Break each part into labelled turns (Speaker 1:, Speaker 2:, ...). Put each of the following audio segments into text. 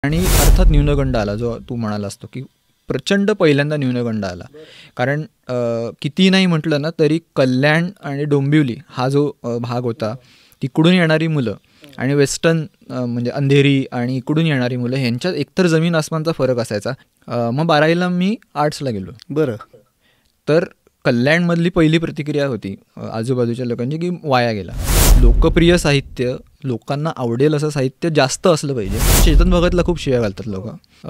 Speaker 1: आणि अर्थात न्यूनगंड आला, जो तू म्हणालास तो, की प्रचंड पहिल्यांदा न्यूनगंड आला. कारण किती नाही म्हटलं ना तरी कल्याण आणि डोंबिवली हा जो भाग होता, तिकडून येणारी मुलं आणि वेस्टर्न म्हणजे अंधेरी आणि इकडून येणारी मुलं ह्यांच्यात एकतर जमीन आसमानचा फरक असायचा. मग 12वीला मी आर्ट्सला गेलो.
Speaker 2: बरं.
Speaker 1: तर कल्याणमधली पहिली प्रतिक्रिया होती आजूबाजूच्या लोकांची, की वाया गेला. लोकप्रिय साहित्य, लोकांना आवडेल असं साहित्य जास्त असलं पाहिजे. चेतन भगतला खूप शिव्या घालतात लोक.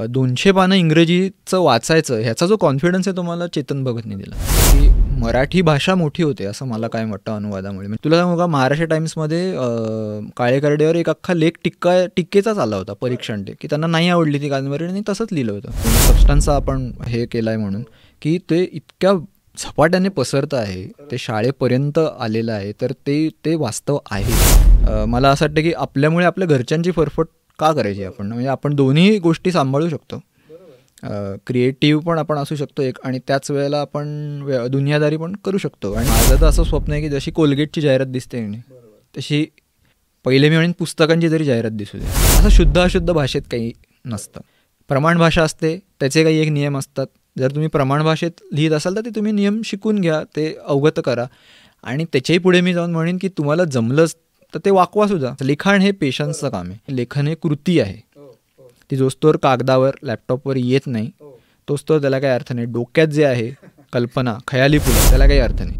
Speaker 1: 200 पानं इंग्रजीचं वाचायचं ह्याचा जो कॉन्फिडन्स आहे तो मला चेतन भगतने दिला. की मराठी भाषा मोठी होते असं मला काय वाटतं अनुवादामुळे. तुला सांगू का, महाराष्ट्र टाइम्समध्ये काळे करडेवर एक अख्खा लेख टीकेचाच आला होता, परीक्षण टेक, की त्यांना नाही आवडली ती कादंबरी आणि तसंच लिहिलं होतं. सबस्टन्सचा आपण हे केलं आहे म्हणून, की ते इतक्या झपाट्याने पसरतं आहे, ते शाळेपर्यंत आलेलं आहे, तर ते वास्तव आहे. मला असं वाटतं की आपल्यामुळे आपल्या घरच्यांची फरफट का करायची आपण, म्हणजे आपण दोन्ही गोष्टी सांभाळू शकतो. क्रिएटिव्ह पण आपण असू शकतो एक, आणि त्याच वेळेला आपण दुनियादारी पण करू शकतो. आणि माझं तर असं स्वप्न आहे की जशी कोलगेटची जाहिरात दिसते तशी पहिले मी म्हणेन पुस्तकांची जरी जाहिरात दिसू दे. असं शुद्ध अशुद्ध भाषेत काही नसतं. प्रमाण भाषा असते, त्याचे काही एक नियम असतात. जर तुम्ही प्रमाण भाषेत लिहित असाल तर ते तुम्ही नियम शिकून घ्या, ते अवगत करा. आणि त्याच्याही पुढे मी जाऊन म्हणेन की तुम्हाला जमलंच तर ते वाकवासुद्धा. लिखाण हे पेशन्सचं काम आहे. लेखन हे कृती आहे. ती जोस्तोवर कागदावर लॅपटॉपवर येत नाही तोस्तोवर त्याला काही अर्थ नाही. डोक्यात जे आहे कल्पना, खयाली फुलं, त्याला काही अर्थ नाही.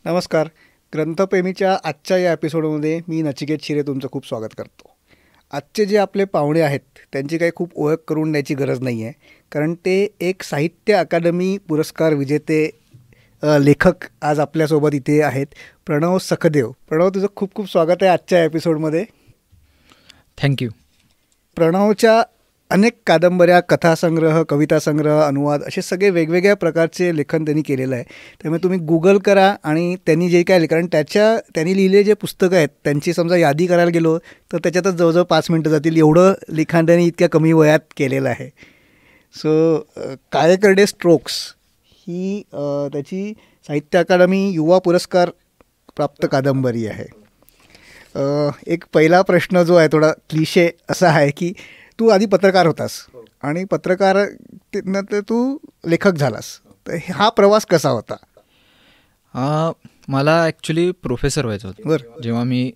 Speaker 2: नमस्कार. ग्रंथप्रेमीच्या आजच्या या एपिसोडमध्ये मी नचिकेत शिरे तुमचं खूप स्वागत करतो. आजचे जे आपले पाहुणे आहेत त्यांची काही खूप ओळख करून द्यायची गरज नाही आहे, कारण ते एक साहित्य अकादमी पुरस्कार विजेते लेखक आज आपल्यासोबत इथे आहेत. प्रणव सखदेव. प्रणव, तुझं खूप खूप स्वागत आहे आजच्या एपिसोडमध्ये.
Speaker 1: थँक्यू.
Speaker 2: प्रणवच्या अनेक कादंबऱ्या, कथासंग्रह, कवितासंग्रह, अनुवाद असे सगळे वेगवेगळ्या प्रकारचे लेखन त्यांनी केलेलं आहे. त्यामुळे तुम्ही गुगल करा आणि त्यांनी जे काय कारण त्यांनी लिहिलेले जे पुस्तकं आहेत त्यांची समजा यादी करायला गेलो तर त्याच्यातच जवळजवळ 5 मिनटं जातील, एवढं लिखाण त्यांनी इतक्या कमी वयात केलेलं आहे. सो काळे करडे स्ट्रोक्स ही त्याची साहित्य अकादमी युवा पुरस्कार प्राप्त कादंबरी आहे. एक पहिला प्रश्न जो आहे थोडा क्लिशे असा आहे की तू आधी पत्रकार होतास आणि पत्रकार नंतर तू लेखक झालास, तर हा प्रवास कसा होता?
Speaker 1: मला ॲक्च्युली प्रोफेसर व्हायचं होतं.
Speaker 2: बरं.
Speaker 1: जेव्हा मी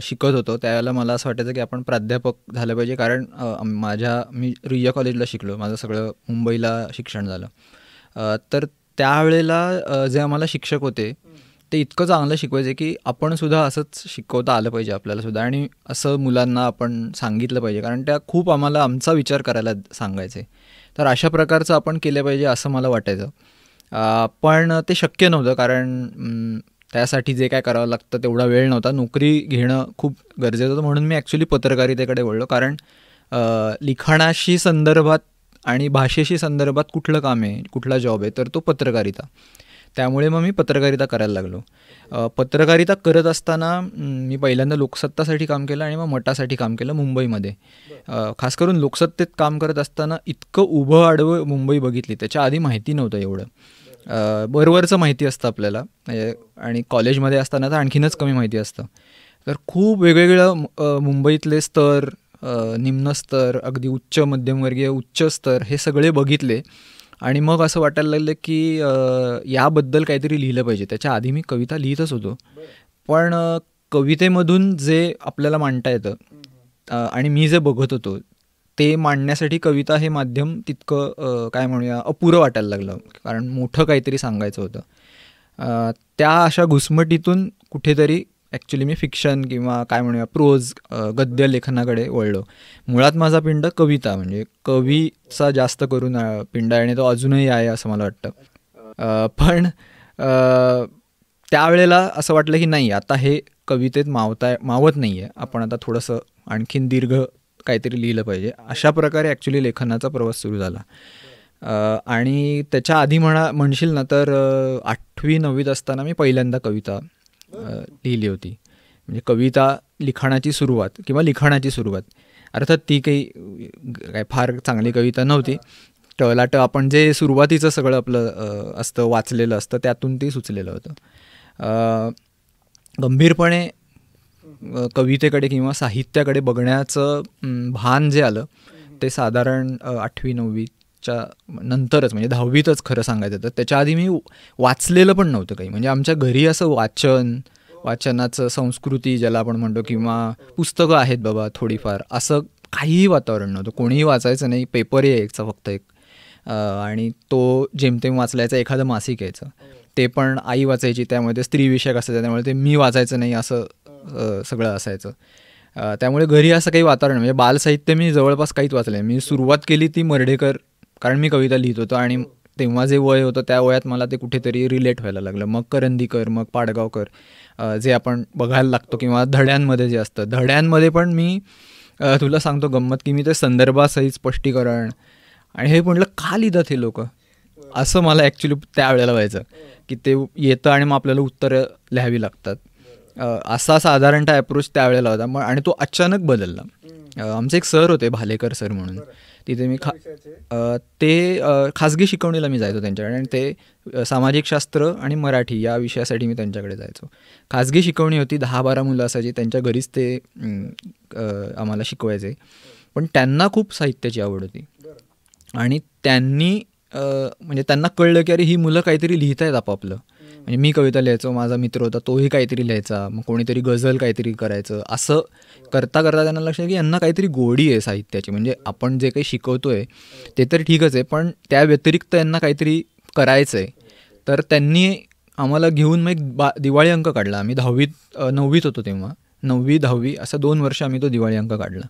Speaker 1: शिकत होतो त्यावेळेला मला असं वाटायचं की आपण प्राध्यापक झालं पाहिजे, कारण मी रुईया कॉलेजला शिकलो, माझं सगळं मुंबईला शिक्षण झालं. तर त्यावेळेला जे आम्हाला शिक्षक होते ते इतकं चांगलं शिकवायचे की आपण सुद्धा असंच शिकवता आलं पाहिजे आपल्याला सुद्धा, आणि असं मुलांना आपण सांगितलं पाहिजे, कारण त्या खूप आम्हाला आमचा विचार करायला सांगायचे. तर अशा प्रकारचं आपण केलं पाहिजे असं मला वाटायचं. पण ते शक्य नव्हतं, कारण त्यासाठी जे काय करावं लागतं तेवढा वेळ नव्हता. नोकरी घेणं खूप गरजेचं होतं, म्हणून मी ॲक्च्युली पत्रकारितेकडे वळलो. कारण लिखाणाशी संदर्भात आणि भाषेशी संदर्भात कुठलं काम आहे, कुठला जॉब आहे, तर तो पत्रकारिता. त्यामुळे मग मी पत्रकारिता करायला लागलो. पत्रकारिता करत असताना मी पहिल्यांदा लोकसत्तासाठी काम केलं आणि मग मटासाठी काम केलं मुंबईमध्ये. खास करून लोकसत्तेत काम करत असताना इतकं उभं आडवं मुंबई बघितली, त्याच्या आधी माहिती नव्हतं एवढं. वरवरचं माहिती असतं आपल्याला, आणि कॉलेजमध्ये असताना तर आणखीनच कमी माहिती असतं. तर खूप वेगवेगळं मुंबईतले स्तर, निम्न स्तर, अगदी उच्च मध्यमवर्गीय, उच्च स्तर, हे सगळे बघितले. आणि मग असं वाटायला लागलं की याबद्दल काहीतरी लिहिलं पाहिजे. त्याच्या आधी मी कविता लिहितच होतो, पण कवितेमधून जे आपल्याला मांडता येतं आणि मी जे बघत होतो ते मांडण्यासाठी कविता हे माध्यम तितकं काय म्हणूया अपुरं वाटायला लागलं, कारण मोठं काहीतरी सांगायचं होतं. त्या अशा घुसमटीतून कुठेतरी ॲक्च्युली मी फिक्शन किंवा काय म्हणूया प्रोज, गद्य लेखनाकडे वळलो. मुळात माझा पिंड कविता, म्हणजे कवीचा जास्त करून पिंड आहे, आणि तो अजूनही आहे असं मला वाटतं. पण त्यावेळेला असं वाटलं की नाही, आता हे कवितेत मावत नाही आहे, आपण आता थोडंसं आणखीन दीर्घ काहीतरी लिहिलं पाहिजे. अशा प्रकारे ॲक्च्युली लेखनाचा प्रवास सुरू झाला. आणि त्याच्या आधी म्हणशील ना तर 8वी 9वीत असताना मी पहिल्यांदा कविता लिहिली होती. म्हणजे कविता लिखाणाची सुरुवात. अर्थात ती काही फार चांगली कविता नव्हती, टलाटं आपण जे सुरुवातीचं सगळं आपलं असतं वाचलेलं असतं त्यातून ते सुचलेलं होतं. गंभीरपणे कवितेकडे किंवा साहित्याकडे बघण्याचं भान जे आलं ते साधारण 8वी-9वीच्या नंतरच, म्हणजे 10वीतच खरं सांगायचं तर. त्याच्या आधी मी वाचलेलं पण नव्हतं काही. म्हणजे आमच्या घरी असं वाचनाचं संस्कृती ज्याला आपण म्हणतो किंवा पुस्तकं आहेत बाबा थोडीफार, असं काहीही वातावरण नव्हतं. कोणीही वाचायचं नाही, पेपर यायचा फक्त एक, आणि तो जेमतेम वाचल्याचं एखादं मासिक यायचं, ते पण आई वाचायची, त्यामुळे स्त्रीविषयक असायचं, त्यामुळे ते मी वाचायचं नाही असं सगळं असायचं. त्यामुळे घरी असं काही वातावरण, म्हणजे बालसाहित्य मी जवळपास काहीच वाचलं नाही. मी सुरुवात केली ती मर्ढेकर, कारण मी कविता लिहित होतो आणि तेव्हा जे वय होतं त्या वयात मला ते कुठेतरी रिलेट व्हायला लागलं. मग करंदीकर, मग पाडगावकर, जे आपण बघायला लागतो, किंवा धड्यांमध्ये जे असतं. धड्यांमध्ये पण मी तुला सांगतो गंमत, की मी ते संदर्भासहित स्पष्टीकरण, आणि हे म्हटलं का लिहितात हे लोक, असं मला ॲक्च्युली त्यावेळेला व्हायचं, की ते येतं आणि मग आपल्याला उत्तरं लिहावी लागतात. असा साधारणतः अप्रोच त्यावेळेला होता. मग आणि तो अचानक बदलला. आमचे एक सर होते, भालेकर सर म्हणून, तिथे मी ते खाजगी शिकवणीला मी जायचो त्यांच्याकडे, आणि ते सामाजिक शास्त्र आणि मराठी या विषयासाठी मी त्यांच्याकडे जायचो. खाजगी शिकवणी होती, 10-12 मुलं असायची, त्यांच्या घरीच ते आम्हाला शिकवायचे. पण त्यांना खूप साहित्याची आवड होती, आणि त्यांनी म्हणजे त्यांना कळलं की अरे ही मुलं काहीतरी लिहित आहेत आपापलं. म्हणजे मी कविता लिहायचो, माझा मित्र होता तोही काहीतरी लिहायचा, मग कोणीतरी गझल काहीतरी करायचं, असं करता करता त्यांना लक्षात की यांना काहीतरी गोडी आहे साहित्याची. म्हणजे आपण जे काही शिकवतोय ते तर ठीकच आहे, पण त्या व्यतिरिक्त यांना काहीतरी करायचं आहे. तर त्यांनी आम्हाला घेऊन मग एक दिवाळी अंक काढला. आम्ही 9वीत होतो तेव्हा, 9वी-10वी असं 2 वर्ष आम्ही तो दिवाळी अंक काढला.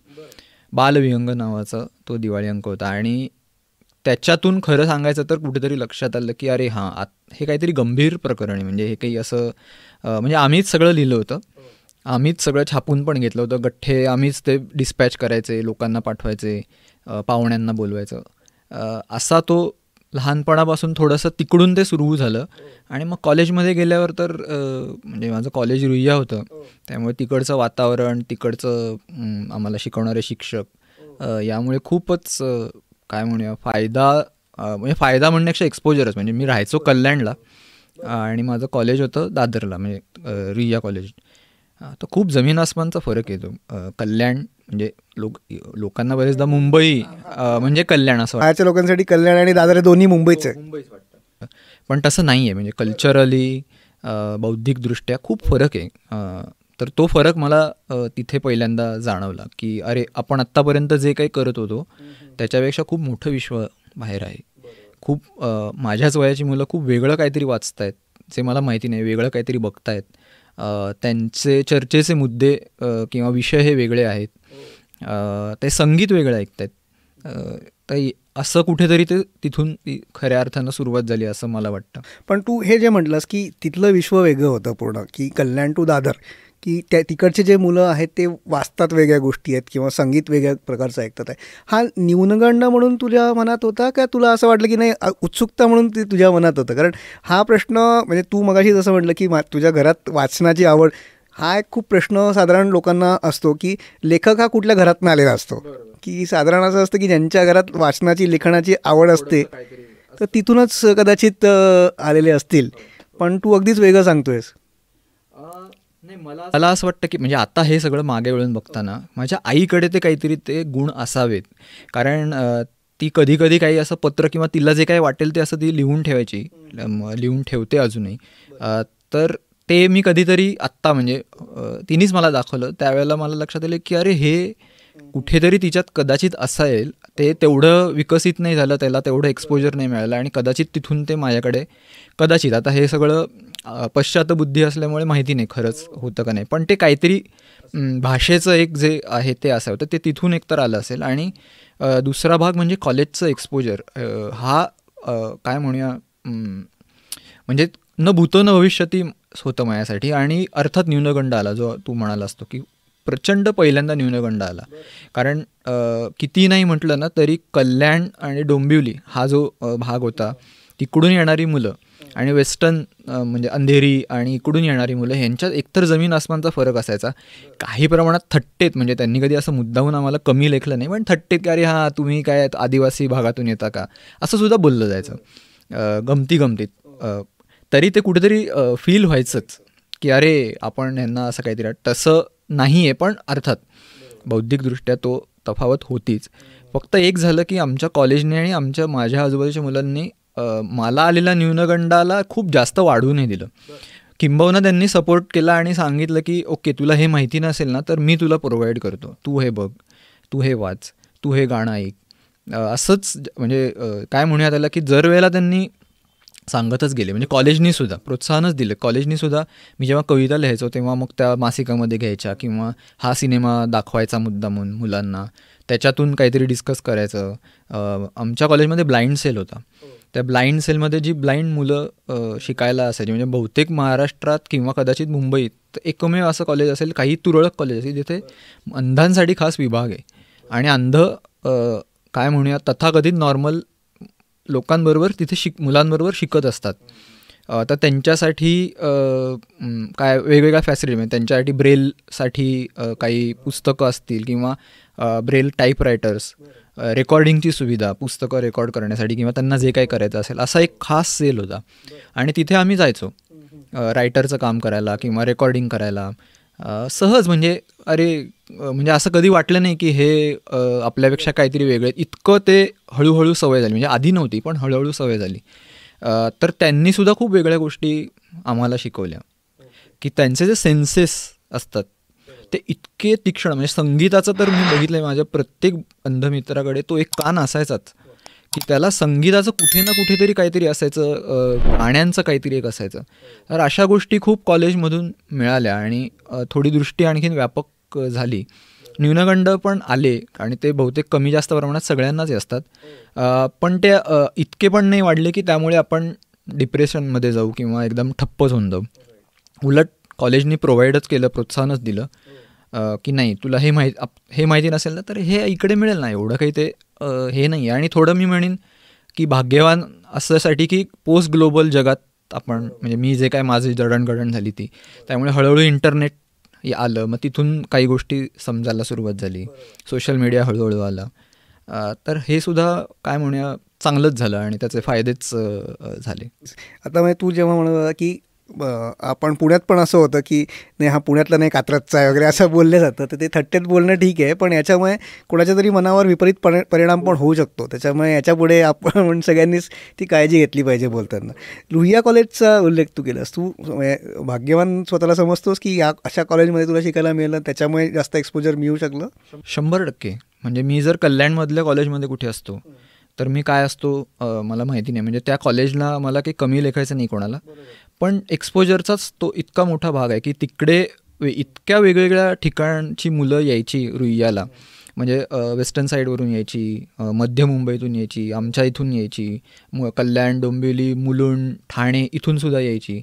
Speaker 1: बालविहंग नावाचा तो दिवाळी अंक होता. आणि त्याच्यातून खरं सांगायचं तर कुठेतरी लक्षात आलं की अरे हां, हे काहीतरी गंभीर प्रकरण आहे. म्हणजे हे काही असं म्हणजे आम्हीच सगळं लिहिलं होतं, आम्हीच सगळं छापून पण घेतलं होतं, गठ्ठे आम्हीच ते डिस्पॅच करायचे, लोकांना पाठवायचे, पाहुण्यांना बोलवायचं. असा तो लहानपणापासून थोडंसं तिकडून ते सुरू झालं. आणि मग कॉलेजमध्ये गेल्यावर तर म्हणजे माझं कॉलेज रुईया होतं, त्यामुळे तिकडचं वातावरण, तिकडचं आम्हाला शिकवणारे शिक्षक, यामुळे खूपच काय म्हणूया म्हणजे फायदा म्हणण्यापेक्षा एक्सपोजरच. म्हणजे मी राहायचो कल्याणला आणि माझं कॉलेज होतं दादरला, म्हणजे रुईया कॉलेज. तर खूप जमीन आसमानचा फरक येतो. कल्याण म्हणजे लोकांना बरेचदा मुंबई म्हणजे कल्याण असं
Speaker 2: वाटतं. लोकांसाठी कल्याण आणि दादर दोन्ही मुंबईच वाटतं,
Speaker 1: पण तसं नाही आहे. म्हणजे कल्चरली, बौद्धिकदृष्ट्या खूप फरक आहे. तर तो फरक मला तिथे पहिल्यांदा जाणवला की अरे आपण आत्तापर्यंत जे काही करत होतो त्याच्यापेक्षा खूप मोठं विश्व बाहेर आहे. खूप माझ्याच वयाची मुलं खूप वेगळं काहीतरी वाचतायत, जे मला माहिती नाही, वेगळं काहीतरी बघतायत. त्यांचे चर्चेचे मुद्दे किंवा विषय हे वेगळे आहेत, ते संगीत वेगळं ऐकत आहेत. तर असं कुठेतरी ते तिथून खऱ्या अर्थानं सुरुवात झाली असं मला वाटतं.
Speaker 2: पण तू हे जे म्हटलंस की तिथलं विश्व वेगळं होतं पूर्ण, की कल्याण टू दादर, की तिकडचे जे मुलं आहेत ते वाचतात वेगळ्या गोष्टी आहेत किंवा संगीत वेगळ्या प्रकारचं ऐकतात आहे, हा न्यूनगंड म्हणून तुझ्या मनात होता का तुला असं वाटलं की नाही उत्सुकता म्हणून ते तुझ्या मनात होतं? कारण हा प्रश्न म्हणजे तू मगाशी जसं म्हटलं की तुझ्या घरात वाचनाची आवड, हा एक खूप प्रश्न साधारण लोकांना असतो की लेखक हा कुठल्या घरातून आलेला असतो, की साधारण असं असतं की ज्यांच्या घरात वाचनाची, लेखनाची आवड असते तर तिथूनच कदाचित आलेले असतील. पण तू अगदीच वेगळं सांगतोयस.
Speaker 1: नाही, मला असं वाटतं की म्हणजे आता हे सगळं मागे वळून बघताना माझ्या आईकडे ते काहीतरी ते गुण असावेत. कारण ती कधी कधी काही असं पत्र किंवा तिला जे काही वाटेल ते असं ती लिहून ठेवायची, लिहून ठेवते अजूनही. तर ते मी कधीतरी आत्ता म्हणजे तिनेच मला दाखवलं, त्यावेळेला मला लक्षात आलं की अरे हे कुठेतरी तिच्यात कदाचित असायल, ते तेवढं विकसित नाही झालं, त्याला तेवढं एक्सपोजर नाही मिळालं, आणि कदाचित तिथून ते माझ्याकडे कदाचित, आता हे सगळं पश्चात बुद्धी असल्यामुळे माहिती नाही खरंच होतं का नाही, पण ते काहीतरी भाषेचं एक जे आहे ते असं होतं, ते तिथून एकतर आलं असेल. आणि दुसरा भाग म्हणजे कॉलेजचं एक्सपोजर, हा काय म्हणूया म्हणजे न भूतो न भविष्यती होतं माझ्यासाठी. आणि अर्थात न्यूनगंड आला, जो तू म्हणाला असतो की प्रचंड पहिल्यांदा न्यूनगंड आला. कारण किती नाही म्हटलं ना तरी कल्याण आणि डोंबिवली हा जो भाग होता, तिकडून येणारी मुलं आणि वेस्टर्न म्हणजे अंधेरी आणि इकडून येणारी मुलं ह्यांच्यात एकतर जमीन आसमानचा फरक असायचा. काही प्रमाणात थट्टेत, म्हणजे त्यांनी कधी असं मुद्दाहून आम्हाला कमी लेखलं नाही, पण थट्टेत की अरे हां तुम्ही काय आदिवासी भागातून येता का असं सुद्धा बोललं जायचं गमतीत. तरी ते कुठेतरी फील व्हायचंच की अरे आपण यांना असं काहीतरी, तसं नाही आहे, पण अर्थात बौद्धिकदृष्ट्या तो तफावत होतीच. फक्त एक झालं की आमच्या कॉलेजने आणि माझ्या आजूबाजूच्या मुलांनी मला आलेल्या न्यूनगंडाला खूप जास्त वाढवू नाही दिलं. किंबहुना त्यांनी सपोर्ट केला आणि सांगितलं की ओके तुला हे माहिती नसेल ना तर मी तुला प्रोव्हाइड करतो, तू हे बघ, तू हे वाच, तू हे गाणं ऐक. असंच म्हणजे काय म्हणूया त्याला की जर वेळेला त्यांनी सांगतच गेले, म्हणजे कॉलेजनी सुद्धा प्रोत्साहनच दिलं. कॉलेजनी सुद्धा मी जेव्हा कविता लिहायचो तेव्हा मग त्या मासिकामध्ये घ्यायच्या किंवा हा सिनेमा दाखवायचा मुद्दा म्हणून मुलांना, त्याच्यातून काहीतरी डिस्कस करायचं. आमच्या कॉलेजमध्ये ब्लाइंड सेल होता. त्या ब्लाइंड सेलमध्ये जी ब्लाइंड मुलं शिकायला असायची, म्हणजे बहुतेक महाराष्ट्रात किंवा कदाचित मुंबईत एकमेव असं कॉलेज असेल, काही तुरळक कॉलेज असेल जिथे अंधांसाठी खास विभाग आहे. आणि अंध काय म्हणूया तथाकथित नॉर्मल लोकांबरोबर तिथे मुलांबरोबर शिकत असतात. तर त्यांच्यासाठी काय वेगवेगळ्या फॅसिलिटी, म्हणजे त्यांच्यासाठी ब्रेलसाठी काही पुस्तकं असतील किंवा ब्रेल टाईपरायटर्स, रेकॉर्डिंगची सुविधा, पुस्तकं रेकॉर्ड करण्यासाठी किंवा त्यांना जे काही करायचं असेल असा एक खास सेल होता. आणि तिथे आम्ही जायचो रायटरचं काम करायला किंवा रेकॉर्डिंग करायला सहज. म्हणजे अरे म्हणजे असं कधी वाटलं नाही की हे आपल्यापेक्षा काहीतरी वेगळे, इतकं ते हळूहळू सवय झाली. म्हणजे आधी नव्हती पण हळूहळू सवय झाली. तर त्यांनीसुद्धा खूप वेगळ्या गोष्टी आम्हाला शिकवल्या की त्यांचे जे सेन्सेस असतात ते इतके तीक्ष्ण. म्हणजे संगीताचं तर मी बघितलं आहे, माझ्या प्रत्येक अंधमित्राकडे तो एक कान असायचाच की त्याला संगीताचं कुठे ना कुठेतरी काहीतरी असायचं, गाण्यांचं काहीतरी एक असायचं. तर अशा गोष्टी खूप कॉलेजमधून मिळाल्या आणि थोडी दृष्टी आणखीन व्यापक झाली. न्यूनगंड पण आले आणि ते बहुतेक कमी जास्त प्रमाणात सगळ्यांनाच असतात, पण ते इतके पण नाही वाढले की त्यामुळे आपण डिप्रेशनमध्ये जाऊ किंवा एकदम ठप्पच होऊन जाऊ. उलट कॉलेजनी प्रोव्हाइडच केलं, प्रोत्साहनच दिलं की नाही तुला हे माहिती नसेल ना तर हे इकडे मिळेल ना, एवढं काही ते हे नाही आहे. आणि थोडं मी म्हणेन की भाग्यवान असण्यासाठी की पोस्ट ग्लोबल जगात आपण, म्हणजे मी जे काय माझी जडणघडण झाली ती, त्यामुळे हळूहळू इंटरनेट आलं, मग तिथून काही गोष्टी समजायला सुरुवात झाली, सोशल मीडिया हळूहळू आला. तर हे सुद्धा काय म्हणूया चांगलंच झालं आणि त्याचे फायदेच झाले.
Speaker 2: आता म्हणजे तू जेव्हा म्हणत की आपण पुण्यात पण असं होतं की नाही हा पुण्यातला नाही कात्रजचा आहे वगैरे असं बोललं जातं, तर ते थट्टेत बोलणं ठीक आहे, पण याच्यामुळे कोणाच्या तरी मनावर विपरीत परिणाम पण होऊ शकतो. त्याच्यामुळे याच्यापुढे आपण सगळ्यांनीच ती काळजी घेतली पाहिजे बोलताना. रुईया कॉलेजचा उल्लेख तू केलास, तू भाग्यवान स्वतःला समजतोस की या अशा कॉलेजमध्ये तुला शिकायला मिळालं, त्याच्यामुळे जास्त एक्सपोजर मिळू शकलं?
Speaker 1: 100%. म्हणजे मी जर कल्याणमधल्या कॉलेजमध्ये कुठे असतो तर मी काय असतो मला माहिती नाही. म्हणजे त्या कॉलेजला मला काही कमी लेखायचं नाही कोणाला, पण एक्सपोजरचाच तो इतका मोठा भाग आहे की तिकडे इतक्या वेगवेगळ्या ठिकाणची मुलं यायची रुईयाला. म्हणजे वेस्टर्न साईडवरून यायची, मध्य मुंबईतून यायची, आमच्या इथून यायची, कल्याण, डोंबिवली, मुलुंड, ठाणे इथूनसुद्धा यायची.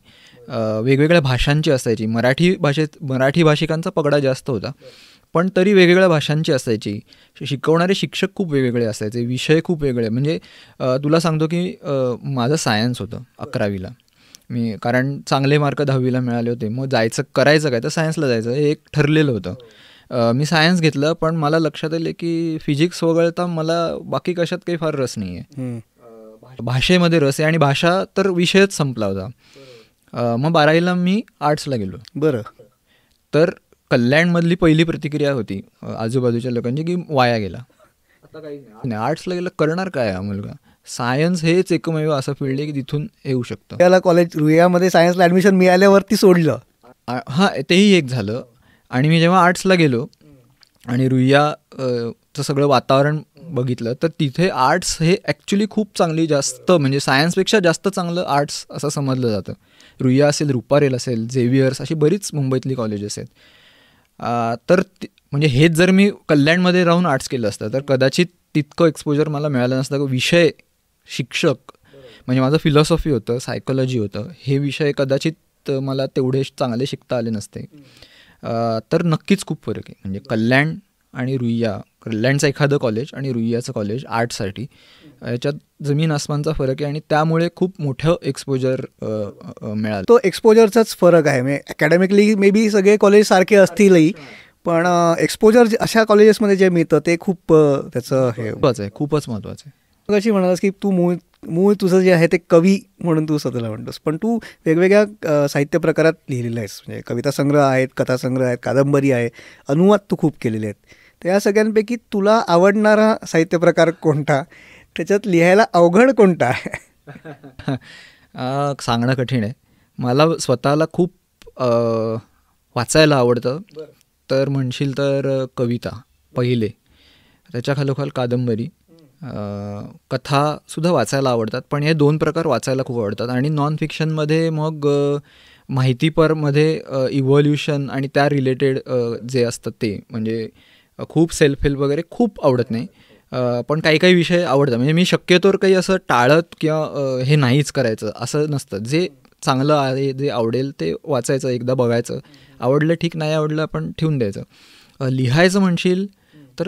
Speaker 1: वेगवेगळ्या भाषांची असायची. मराठी भाषिकांचा पगडा जास्त होता, पण तरी वेगवेगळ्या भाषांची असायची. शिकवणारे शिक्षक खूप वेगवेगळे असायचे, विषय खूप वेगळे. म्हणजे तुला सांगतो की माझं सायन्स होतं 11वीला मी, कारण चांगले मार्क 10वीला मिळाले होते. मग करायचं काय तर सायन्सला जायचं हे एक ठरलेलं होतं. मी सायन्स घेतलं, पण मला लक्षात आलं की फिजिक्स वगळता मला बाकी कशात काही फार रस नाही आहे. भाषेमध्ये रस आहे आणि भाषा तर विषयच संपला होता. मग 12वीला मी आर्ट्सला गेलो.
Speaker 2: बरं.
Speaker 1: तर कल्याणमधली पहिली प्रतिक्रिया होती आजूबाजूच्या लोकांची की वाया गेला, आता काही नाही, आर्ट्सला गेलं करणार काय हा मुलगा. सायन्स हेच एकमेव असं फील्ड आहे की तिथून येऊ शकतं.
Speaker 2: त्याला कॉलेज रुईयामध्ये सायन्सला ॲडमिशन मिळाल्यावरती सोडलं.
Speaker 1: हां, तेही एक झालं. आणि मी जेव्हा आर्ट्सला गेलो आणि रुईयाचं सगळं वातावरण बघितलं तर तिथे आर्ट्स हे ॲक्च्युली खूप चांगली, जास्त म्हणजे सायन्सपेक्षा जास्त चांगलं आर्ट्स असं समजलं जातं. रुईया असेल, रुपारेल असेल, झेवियर्स, अशी बरीच मुंबईतली कॉलेजेस आहेत. तर म्हणजे हेच जर मी कल्याणमध्ये राहून आर्ट्स केलं असतं तर कदाचित तितकं एक्सपोजर मला मिळालं नसतं. विषय, शिक्षक, म्हणजे माझं फिलॉसॉफी होतं, सायकोलॉजी होतं, हे विषय कदाचित मला तेवढे चांगले शिकता आले नसते. तर नक्कीच खूप फरक आहे. म्हणजे कल्याण आणि रुईया कल्याणचं एखादं कॉलेज आणि रुईयाचं कॉलेज आर्ट्ससाठी याच्यात जमीन आसमानचा फरक आहे आणि त्यामुळे खूप मोठं एक्सपोजर मिळालं.
Speaker 2: तो एक्सपोजरचाच फरक आहे. म्हणजे अकॅडमिकली मे बी सगळे कॉलेज सारखे असतीलही, पण एक्सपोजर अशा कॉलेजेसमध्ये जे मिळतं ते खूप त्याचं हे
Speaker 1: महत्त्वाचं आहे, खूपच महत्त्वाचं आहे.
Speaker 2: मग अशी म्हणालास की तू मूळ तुझं जे आहे ते कवी म्हणून तू स्वतःला म्हणतोस, पण तू वेगवेगळ्या साहित्य प्रकारात लिहिलेलं आहेस. म्हणजे कविता संग्रह आहेत, कथासंग्रह आहेत, कादंबरी आहे, अनुवाद तू खूप केलेले आहेत. तर या सगळ्यांपैकी तुला आवडणारा साहित्य प्रकार कोणता, त्याच्यात लिहायला अवघड कोणता आहे?
Speaker 1: सांगणं कठीण आहे. मला स्वतःला खूप वाचायला आवडतं. तर म्हणशील तर कविता पहिले, त्याच्या खालोखाल कादंबरी, कथासुद्धा वाचायला आवडतात. पण हे 2 प्रकार वाचायला खूप आवडतात. आणि नॉन फिक्शनमध्ये मग माहितीपरमध्ये इव्हॉल्युशन आणि त्या रिलेटेड जे असतात ते, म्हणजे खूप सेल्फ हेल्प वगैरे खूप आवडत नाही. पण काही काही विषय आवडतात. म्हणजे मी शक्यतोवर काही असं टाळत किंवा हे नाहीच करायचं असं नसतं. जे चांगलं आहे, जे आवडेल ते वाचायचं, एकदा बघायचं, आवडलं ठीक, नाही आवडलं आपण ठेवून द्यायचं. लिहायचं म्हणशील तर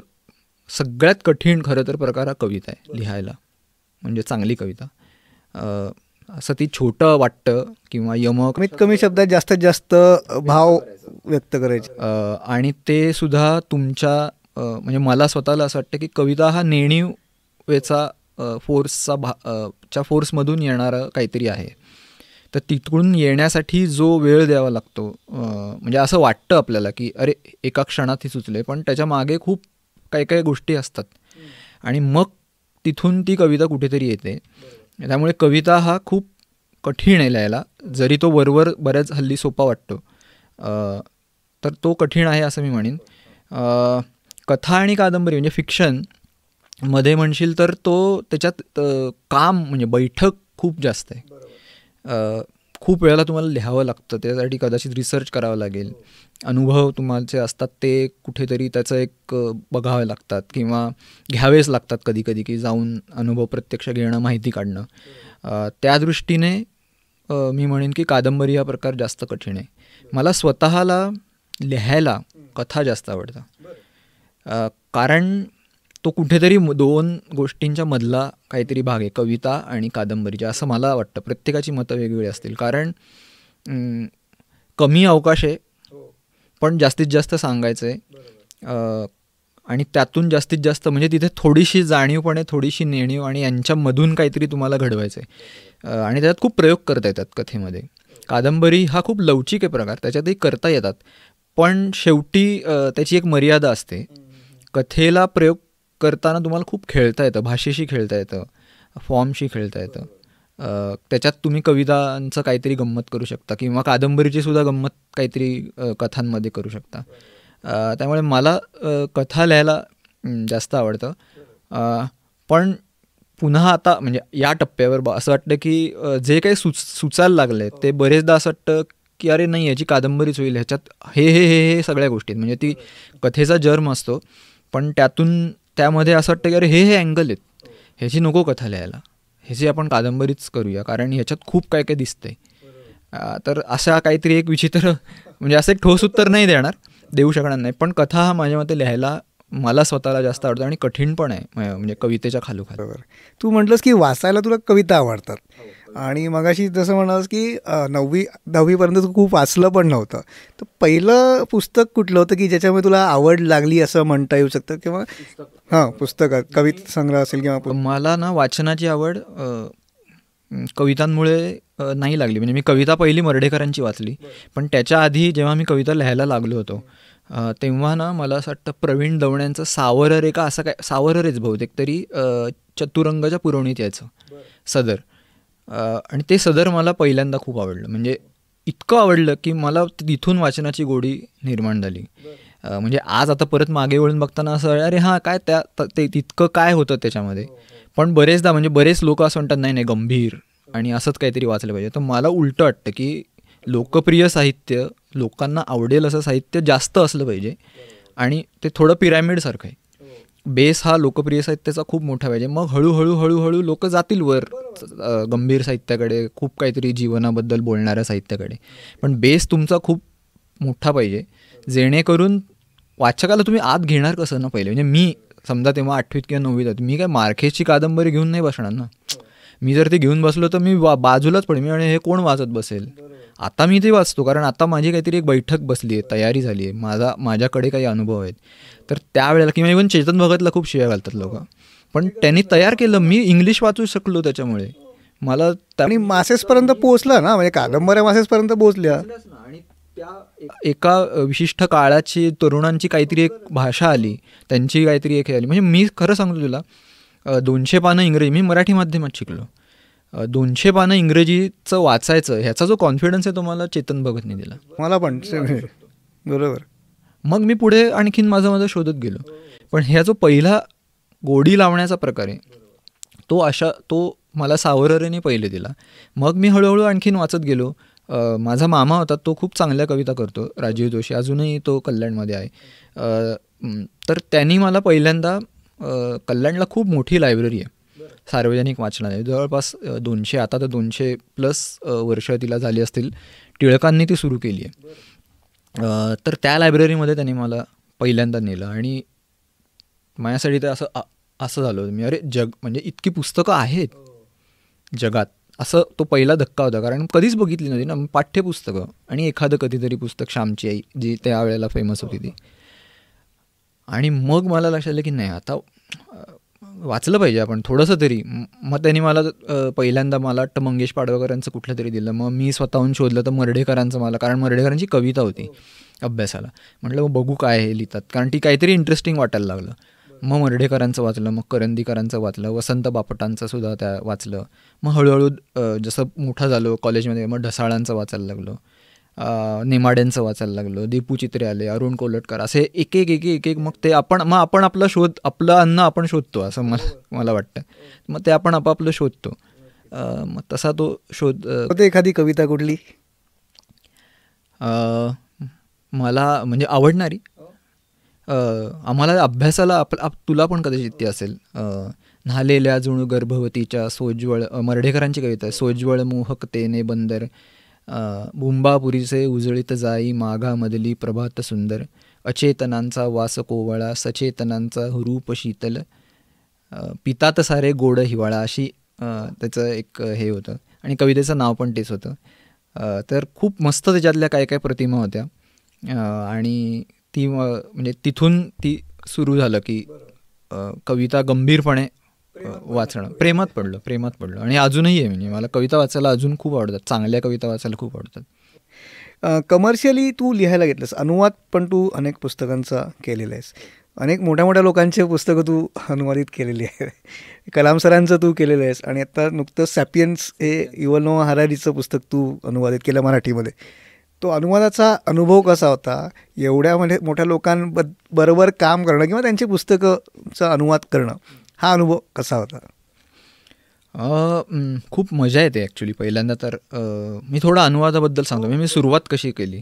Speaker 1: सगळ्यात कठीण खरं तर प्रकार हा कविता आहे लिहायला, म्हणजे चांगली कविता. असं ती छोटं वाटतं किंवा यमक,
Speaker 2: कमीत कमी शब्दात जास्तीत जास्त भाव व्यक्त करायचे.
Speaker 1: आणि ते सुद्धा तुमच्या म्हणजे मला स्वतःला असं वाटतं की कविता हा नेणिवेचा च्या फोर्समधून येणारं काहीतरी आहे. तर तिकडून येण्यासाठी जो वेळ द्यावा लागतो, म्हणजे असं वाटतं आपल्याला की अरे एका क्षणात ही सुचले, पण त्याच्या मागे खूप काही काही गोष्टी असतात आणि मग तिथून ती कविता कुठेतरी येते. त्यामुळे कविता हा खूप कठीण आहे लिहायला, जरी तो वरवर बऱ्याच हल्ली सोपा वाटतो, तर तो कठीण आहे असं मी म्हणेन. कथा आणि कादंबरी म्हणजे फिक्शन मध्ये म्हणशील तर त्याच्यात काम म्हणजे बैठक खूप जास्त आहे. खूप वेळेला तुम्हाला लिहावं लागतं, त्यासाठी कदाचित रिसर्च करावं लागेल, अनुभव तुम्हाचे असतात ते कुठेतरी त्याचं एक बघावे लागतात किंवा घ्यावेच लागतात कधी कधी, की जाऊन अनुभव प्रत्यक्ष घेणं, माहिती काढणं. त्या दृष्टीने मी म्हणेन की कादंबरी हा प्रकार जास्त कठीण आहे. मला स्वतःला लिहायला कथा जास्त आवडतं, कारण तो कुठेतरी 2 गोष्टींच्या मधला काहीतरी भाग आहे, कविता आणि कादंबरीच्या, असं मला वाटतं. प्रत्येकाची मतं वेगवेगळी असतील, कारण कमी अवकाश आहे पण जास्तीत जास्त सांगायचं आहे, आणि त्यातून जास्तीत जास्त म्हणजे तिथे थोडीशी जाणीवपणे, थोडीशी नेणीव आणि यांच्यामधून काहीतरी तुम्हाला घडवायचं आहे. आणि त्यात खूप प्रयोग करता येतात कथेमध्ये. कादंबरी हा खूप लवचिक आहे प्रकार, त्याच्यातही करता येतात, पण शेवटी त्याची एक मर्यादा असते. कथेला प्रयोग करताना तुम्हाला खूप खेळता येतं, भाषेशी खेळता येतं, फॉर्मशी खेळता येतं. त्याच्यात तुम्ही कवितांचं काहीतरी गंमत करू शकता किंवा कादंबरीची सुद्धा गंमत काहीतरी कथांमध्ये करू शकता. त्यामुळे मला कथा लिहायला जास्त आवडतं. पण पुन्हा आता म्हणजे या टप्प्यावर असं वाटतं की जे काही सुचायला लागलं आहे ते बरेचदा असं वाटतं की अरे नाही, याची कादंबरीच होईल, ह्याच्यात हे हे हे हे सगळ्या गोष्टी म्हणजे ती कथेचा जर्म असतो, पण त्यामध्ये असं वाटतं की अरे हे अँगल आहेत, ह्याची नको कथा लिहायला, ह्याची आपण कादंबरीच करूया, कारण ह्याच्यात खूप काय काय दिसतंय. तर अशा काहीतरी एक विचित्र म्हणजे असं एक ठोस उत्तर नाही देऊ शकणार नाही, पण कथा हा माझ्या मते लिहायला मला स्वतःला जास्त आवडतं आणि कठीण पण आहे, म्हणजे कवितेच्या खालोखाल.
Speaker 2: बरोबर. तू म्हटलंस की वाचायला तुला कविता आवडतात, आणि मगाशी जसं म्हणालस की 9वी-10वीपर्यंत तू खूप वाचलं पण नव्हतं, तर पहिलं पुस्तक कुठलं होतं की ज्याच्यामुळे तुला आवड लागली असं म्हणता येऊ शकतं, किंवा पुस्तकात कविता संग्रह असेल किंवा
Speaker 1: मला ना वाचनाची आवड कवितांमुळे नाही लागली. म्हणजे मी कविता पहिली मर्ढेकरांची वाचली, पण त्याच्या आधी जेव्हा मी कविता लिहायला लागलो होतो तेव्हा ना मला असं वाटतं प्रवीण दवण्यांचं सावरर आहे का असं काय, सावररच बहुतेक तरी, चतुरंगाच्या पुरवणीत यायचं सदर, आणि ते सदर मला पहिल्यांदा खूप आवडलं. म्हणजे इतकं आवडलं की मला तिथून वाचनाची गोडी निर्माण झाली. म्हणजे आज आता परत मागे वळून बघताना असं अरे हां काय ते तितकं काय होतं त्याच्यामध्ये, पण बरेचदा म्हणजे बरेच लोक असं म्हणतात नाही गंभीर आणि असंच काहीतरी वाचलं पाहिजे. तर मला उलटं वाटतं की लोकप्रिय साहित्य, लोकांना आवडेल असं साहित्य जास्त असलं पाहिजे, आणि ते थोडं पिरॅमिडसारखं आहे. बेस हा लोकप्रिय साहित्याचा खूप मोठा पाहिजे, मग हळूहळू हळूहळू लोक जातील वर गंभीर साहित्याकडे, खूप काहीतरी जीवनाबद्दल बोलणाऱ्या साहित्याकडे. पण बेस तुमचा खूप मोठा पाहिजे, जेणेकरून वाचकाला तुम्ही आत घेणार कसं ना पहिले. म्हणजे मी समजा तेव्हा 8वीत किंवा 9वीत होती, मी काय मार्केसची कादंबरी घेऊन नाही बसणार ना. मी जर ते घेऊन बसलो तर मी बाजूलाच पडेल. मी आणि हे कोण वाचत बसेल. आता मी ते वाचतो कारण आता माझी काहीतरी एक बैठक बसली आहे, तयारी झाली आहे, माझ्याकडे काही अनुभव आहेत. तर त्यावेळेला किंवा इव्हन चेतन भगतला खूप शिव्या घालतात लोक, पण त्यांनी तयार केलं. मी इंग्लिश वाचू शकलो त्याच्यामुळे. मला
Speaker 2: आणि मासेसपर्यंत पोहोचला ना, म्हणजे कादंबऱ्या मासेसपर्यंत पोहोचल्या.
Speaker 1: आणि त्या एका विशिष्ट काळाची तरुणांची काहीतरी एक भाषा आली, त्यांची काहीतरी एक हे आली. म्हणजे मी खरं सांगतो तुला, 200 पानं इंग्रजी, मी मराठी माध्यमात शिकलो, 200 पानं इंग्रजीचं वाचायचं ह्याचा जो कॉन्फिडन्स आहे तो मला चेतन भगतने दिला.
Speaker 2: मला पण बरोबर.
Speaker 1: मग मी पुढे आणखीन माझं शोधत गेलो. पण ह्या जो पहिला गोडी लावण्याचा प्रकार आहे तो मला सावरकरने पहिले दिला. मग मी हळूहळू आणखीन वाचत गेलो. माझा मामा होता, तो खूप चांगल्या कविता करतो, राजीव जोशी, अजूनही तो कल्याणमध्ये आहे. तर त्यांनी मला पहिल्यांदा, कल्याणला खूप मोठी लायब्ररी आहे, सार्वजनिक वाचनालय, जवळपास 200, आता तर 200+ वर्ष तिला झाली असतील. टिळकांनी ती सुरू केली आहे. तर त्या लायब्ररीमध्ये त्यांनी मला पहिल्यांदा नेलं आणि माझ्यासाठी ते असं झालं मी, अरे म्हणजे इतकी पुस्तकं आहेत जगात, असं तो पहिला धक्का होता. कारण कधीच बघितली नव्हती ना पाठ्यपुस्तकं, आणि एखादं कधीतरी पुस्तक श्यामची आई जी त्यावेळेला फेमस होती ती. आणि मग मला लक्षात आलं की नाही, आता वाचलं पाहिजे आपण थोडंसं तरी. मग त्यांनी मला पहिल्यांदा मला वाटतं मंगेश पाडवकरांचं कुठलं तरी दिलं. मग मी स्वतःहून शोधलं तर मर्ढेकरांचं, कारण मर्ढेकरांची कविता होती अभ्यासाला. म्हटलं मग बघू काय हे लिहितात, कारण ती काहीतरी इंटरेस्टिंग वाटायला लागलं. मग मर्ढेकरांचं वाचलं, मग करंदीकरांचं वाचलं, वसंत बापटांचं सुद्धा त्या वाचलं. मग हळूहळू जसं मोठं झालो कॉलेजमध्ये, मग ढसाळांचं वाचायला लागलो, नेमाड्यांचं वाचायला लागलो, दीपू चित्रे आले, अरुण कोलटकर, असे एक एक मग ते आपण आपलं अन्न आपण शोधतो असं मला वाटतं. मग ते आपण आपापलं शोधतो. मग तसा तो शोध.
Speaker 2: एखादी कविता कुठली
Speaker 1: मला म्हणजे आवडणारी, आम्हाला अभ्यासाला तुला पण कदाचित ती असेल, न्हालेल्या जुणू गर्भवतीच्या सोज्वळ, मर्ढेकरांची कविता आहे. सोज्वळ मोहकतेने बंदर, बुंबापुरीचे उजळीत जाई माघामधली प्रभात सुंदर, अचेतनांचा वास कोवळा सचेतनांचा हुरूप शीतल, पितात सारे गोड हिवाळा, अशी त्याचं एक हे होतं. आणि कवितेचं नाव पण तेच होतं. तर खूप मस्त त्याच्यातल्या काय काय प्रतिमा होत्या. आणि ती म्हणजे तिथून ती सुरू झालं की कविता गंभीरपणे वाचणं, प्रेमात पडलो. आणि अजूनही आहे, म्हणजे मला कविता वाचायला अजून खूप आवडतात, चांगल्या कविता वाचायला खूप आवडतात.
Speaker 2: कमर्शियली तू लिहायला घेतलंस, अनुवाद पण तू अनेक पुस्तकांचा केलेला आहेस, अनेक मोठ्या लोकांची पुस्तकं तू अनुवादित केलेली आहे. कलाम सरांचं तू केलेलं आहेस, आणि आता नुकतंच सॅपियन्स हे युव्हल नोआ हरारीचं पुस्तक तू अनुवादित केलं मराठीमध्ये. तो अनुवादाचा अनुभव कसा होता? एवढ्या मोठ्या लोकांबरोबर काम करणं किंवा त्यांची पुस्तकंचा अनुवाद करणं, हा अनुभव कसा होता?
Speaker 1: खूप मजा येते ॲक्च्युली. पहिल्यांदा तर मी थोडं अनुवादाबद्दल सांगतो. मी सुरुवात कशी केली.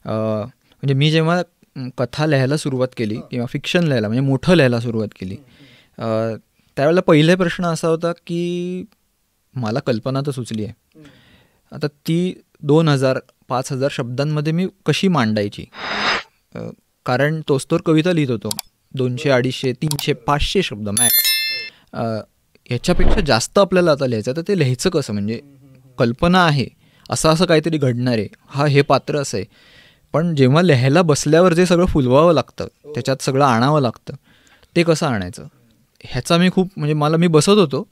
Speaker 1: म्हणजे मी जेव्हा कथा लिहायला सुरुवात केली किंवा फिक्शन लिहायला, म्हणजे मोठं लिहायला सुरुवात केली, त्यावेळेला पहिले प्रश्न असा होता की मला कल्पना तर सुचली आहे, आता ती 2000-5000 शब्दांमध्ये मी कशी मांडायची. कारण तोच कविता लिहित होतो, 200, 250, 300, 500 शब्द मॅक्स. ह्याच्यापेक्षा जास्त आपल्याला आता लिहायचं, तर ते लिहायचं कसं? म्हणजे कल्पना आहे, असं काहीतरी घडणार आहे, हे पात्र असं आहे, पण जेव्हा लिहायला बसल्यावर जे सगळं फुलवावं लागतं, त्याच्यात सगळं आणावं लागतं, ते कसं आणायचं ह्याचा मी खूप, म्हणजे मी बसत होतो,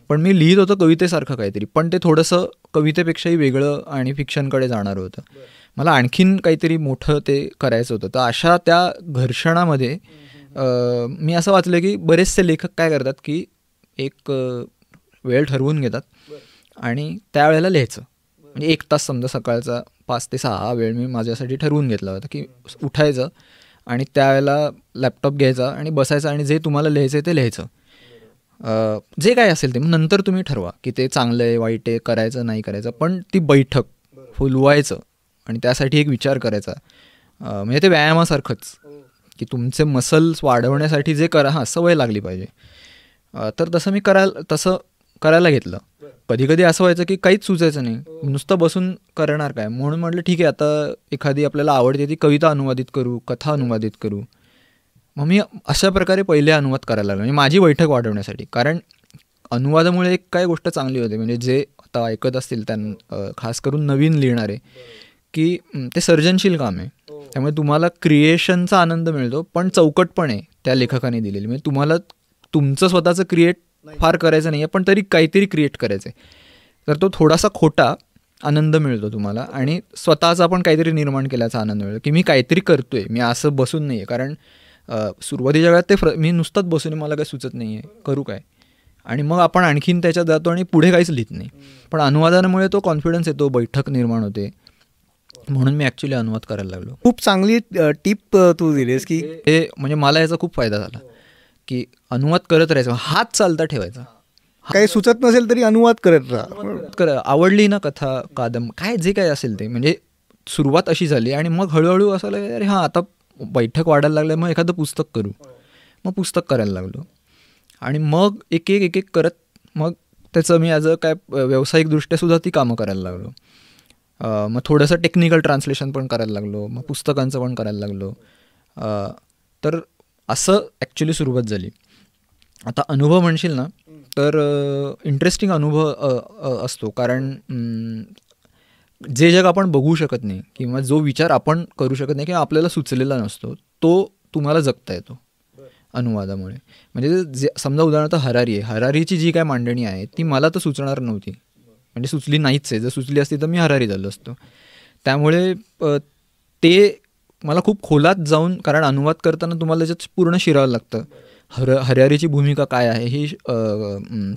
Speaker 1: पण मी लिहित होतो कवितेसारखं काहीतरी, पण ते थोडंसं कवितेपेक्षाही वेगळं आणि फिक्शनकडे जाणारं होतं. मला आणखीन काहीतरी मोठं ते करायचं होतं. तर अशा त्या घर्षणामध्ये मी असं वाचलं की बरेचसे लेखक काय करतात की एक वेळ ठरवून घेतात आणि त्यावेळेला लिहायचं. म्हणजे 1 तास समजा सकाळचा 5 ते 6 वेळ मी माझ्यासाठी ठरवून घेतला होता की उठायचं आणि त्यावेळेला लॅपटॉप घ्यायचा आणि बसायचं आणि जे तुम्हाला लिहायचं आहे ते लिहायचं. जे काय असेल ते मग नंतर तुम्ही ठरवा की ते चांगलं आहे, वाईट आहे, करायचं नाही करायचं, पण ती बैठक फुलवायचं आणि त्यासाठी एक विचार करायचा. म्हणजे ते व्यायामासारखंच की तुमचे मसल्स वाढवण्यासाठी जे सवय लागली पाहिजे. तर तसं मी करायला घेतलं. कधी कधी असं व्हायचं की काहीच सुचायचं नाही, नुसतं बसून करणार काय, म्हणून म्हटलं ठीक आहे, आता एखादी आपल्याला आवडते ती कविता अनुवादित करू, कथा अनुवादित करू. मग मी अशा प्रकारे पहिले अनुवाद करायला लागलो, म्हणजे माझी बैठक वाढवण्यासाठी. कारण अनुवादामुळे एक काय गोष्ट चांगली होते, म्हणजे जे आता ऐकत असतील खास करून नवीन लिहिणारे, की ते सर्जनशील काम आहे. त्यामुळे तुम्हाला क्रिएशनचा आनंद मिळतो, पण चौकटपणे त्या लेखकाने दिलेली. म्हणजे तुम्हाला तुमचं स्वतःचं क्रिएट फार करायचं नाही आहे, पण तरी काहीतरी क्रिएट करायचं आहे. तर तो थोडासा खोटा आनंद मिळतो तुम्हाला, आणि स्वतःचा पण काहीतरी निर्माण केल्याचा आनंद मिळतो, की मी काहीतरी करतोय, मी असं बसून नाही आहे. कारण सुरुवातीच्या वेळात मी नुसतंच बसून मला काही सुचत नाही आहे, करू काय, आणि मग आपण आणखीन त्याच्यात जातो आणि पुढे काहीच लिहित नाही. पण अनुवादामुळे तो कॉन्फिडन्स येतो, बैठक निर्माण होते. म्हणून मी ॲक्च्युली अनुवाद करायला लागलो.
Speaker 2: खूप चांगली टिप तू दिलीस, की
Speaker 1: हे म्हणजे मला याचा खूप फायदा झाला, की अनुवाद करत राहायचं, हात चालता ठेवायचा.
Speaker 2: काही सुचत नसेल तरी अनुवाद करत राहा.
Speaker 1: आवडली ना कथा, काय जे काय असेल ते, म्हणजे सुरुवात अशी झाली. आणि मग हळूहळू असं लागलं, अरे हां, आता बैठक वाढायला लागलं, मग एखादं पुस्तक करू. मग पुस्तक करायला लागलो, आणि मग एक एक करत मग त्याचं मी ॲज अ काय व्यावसायिकदृष्ट्यासुद्धा ती कामं करायला लागलो. मग थोडंसं टेक्निकल ट्रान्सलेशन पण करायला लागलो, मग पुस्तकांचं पण करायला लागलो. तर असं ॲक्च्युली सुरुवात झाली. आता अनुभव म्हणशील ना, तर इंटरेस्टिंग अनुभव असतो. कारण जे जग आपण बघू शकत नाही, किंवा जो विचार आपण करू शकत नाही, किंवा आपल्याला सुचलेला नसतो, तो तुम्हाला जगता येतो अनुवादामुळे. म्हणजे जे समजा उदाहरणार्थ हरारीची जी काय मांडणी आहे ती मला तर सुचणार नव्हती, म्हणजे सुचली नाहीच आहे. जर सुचली असती तर मी हरारी झालो असतो. त्यामुळे ते मला खूप खोलात जाऊन, कारण अनुवाद करताना तुम्हाला त्याच्यात पूर्ण शिरावं लागतं. हरारीची भूमिका काय आहे ही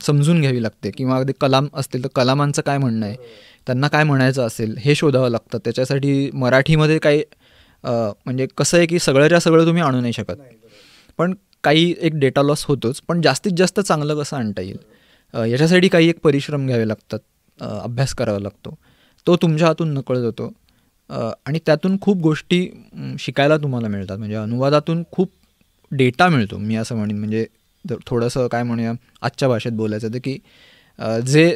Speaker 1: समजून घ्यावी लागते, किंवा अगदी कलाम असतील तर कलामांचं काय म्हणणं आहे, त्यांना काय म्हणायचं असेल हे शोधावं लागतं. त्याच्यासाठी मराठीमध्ये काही म्हणजे कसं आहे की सगळ्याच्या सगळं तुम्ही आणू नाही शकत, पण काही एक डेटा लॉस होतोच. पण जास्तीत जास्त चांगलं कसं आणता येईल याच्यासाठी काही एक परिश्रम घ्यावे लागतात, अभ्यास करावा लागतो. तो तुमच्या हातून नकळत होतो, आणि त्यातून खूप गोष्टी शिकायला तुम्हाला मिळतात. म्हणजे अनुवादातून खूप डेटा मिळतो, मी असं म्हणेन. म्हणजे थोडंसं काय म्हणूया, आजच्या भाषेत बोलायचं तर, की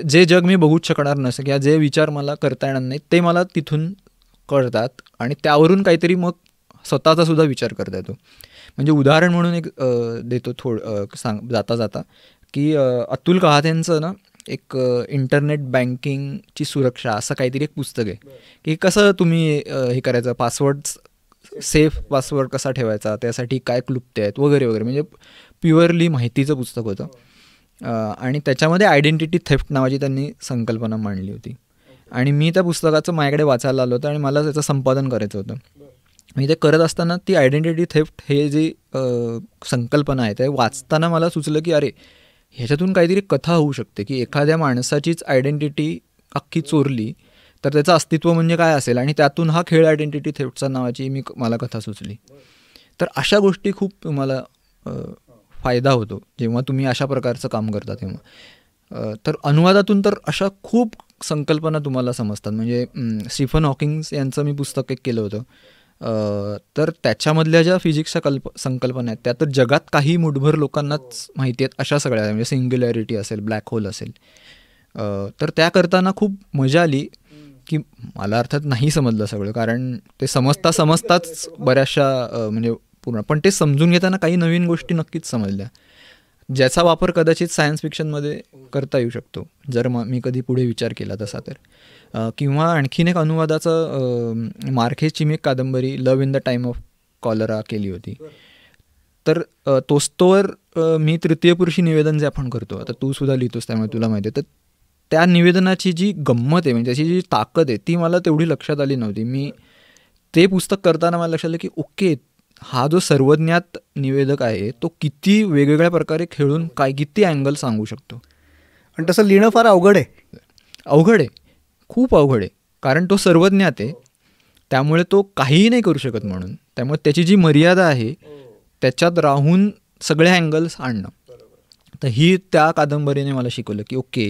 Speaker 1: जे जग मी बघूच शकणार नसतं, किंवा जे विचार मला करता येणार नाही ते मला तिथून कळतात, आणि त्यावरून काहीतरी मग स्वतःचा सुद्धा विचार करता येतो. म्हणजे उदाहरण म्हणून एक देतो जाता जाता, की अतुल कहातेंचं ना एक इंटरनेट बँकिंगची सुरक्षा असं काहीतरी एक पुस्तक आहे, की कसं तुम्ही हे करायचं, सेफ पासवर्ड कसा ठेवायचा, त्यासाठी काय क्लुप्त्या आहेत वगैरे वगैरे. म्हणजे प्युअरली माहितीचं पुस्तक होतं. आणि त्याच्यामध्ये आयडेंटिटी थेफ्ट नावाची त्यांनी संकल्पना मांडली होती. आणि मी त्या पुस्तकाचं माझ्याकडे वाचायला आलं होतं, आणि मला त्याचं संपादन करायचं होतं. मी ते करत असताना ती आयडेंटिटी थेफ्ट हे जी संकल्पना आहे ते वाचताना मला सुचलं, की अरे ह्याच्यातून काहीतरी कथा होऊ शकते, की एखाद्या माणसाचीच आयडेंटिटी अख्खी चोरली तर त्याचं अस्तित्व म्हणजे काय असेल, आणि त्यातून हा खेळ आयडेंटिटी थेफ्टचा नावाची मला कथा सुचली. तर अशा गोष्टी खूप तुम्हाला फायदा होतो जेव्हा तुम्ही अशा प्रकारचं काम करता तेव्हा. तर अनुवादातून तर अशा खूप संकल्पना तुम्हाला समजतात. म्हणजे स्टीफन हॉकिंग्स यांचं मी पुस्तक एक केलं होतं, तर त्याच्यामधल्या ज्या फिजिक्सच्या संकल्पना आहेत त्या तर जगात काही मुठभर लोकांनाच माहिती आहेत अशा सगळ्या. म्हणजे सिंग्युलॅरिटी असेल, ब्लॅक होल असेल. तर त्या करताना खूप मजा आली, की मला अर्थात नाही समजलं सगळं, कारण ते समजताच बऱ्याचशा म्हणजे पूर्ण, पण ते समजून घेताना काही नवीन गोष्टी नक्कीच समजल्या, ज्याचा वापर कदाचित सायन्स फिक्शनमध्ये करता येऊ शकतो जर मी कधी पुढे विचार केला तसा तर. किंवा आणखीन एक अनुवादाचं मार्केसची मी एक कादंबरी love in the time of cholera केली होती. तर तोस्तोवर मी तृतीय पुरुषी निवेदन जे आपण करतो, आता तू सुद्धा लिहितोस त्यामुळे तुला माहिती आहे, तर त्या निवेदनाची जी गंमत आहे, म्हणजे त्याची जी ताकद आहे ती मला तेवढी लक्षात आली नव्हती. मी ते पुस्तक करताना मला लक्षात आलं की ओके, हा जो सर्वज्ञात निवेदक आहे तो किती वेगवेगळ्या प्रकारे खेळून किती अँगल सांगू शकतो.
Speaker 2: आणि तसं लिहिणं फार अवघड आहे,
Speaker 1: खूप अवघड आहे, कारण तो सर्वज्ञात आहे, त्यामुळे तो काहीही नाही करू शकत. म्हणून त्यामुळे त्याची जी मर्यादा आहे त्याच्यात राहून सगळे अँगल्स आणणं. तर ही त्या कादंबरीने मला शिकवलं की ओके,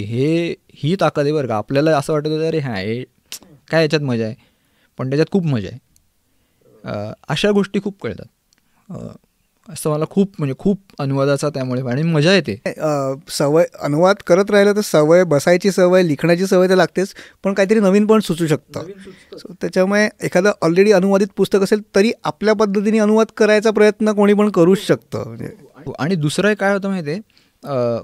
Speaker 1: ही ताकद आहे बरं का. आपल्याला असं वाटत होतं अरे हे काय याच्यात मजा आहे, पण त्याच्यात खूप मजा आहे. अशा गोष्टी खूप कळतात असं मला खूप अनुवादाचा त्यामुळे आणि मजा येते.
Speaker 2: सवय अनुवाद करत राहिलं तर सवय, बसायची सवय, लिखण्याची सवय तर लागतेच, पण काहीतरी नवीन पण सुचू शकतं. So, त्याच्यामुळे एखादं ऑलरेडी अनुवादित पुस्तक असेल तरी आपल्या पद्धतीने अनुवाद करायचा प्रयत्न कोणी पण करूच शकतं. म्हणजे
Speaker 1: आणि दुसरं काय होतं माहिती आहे,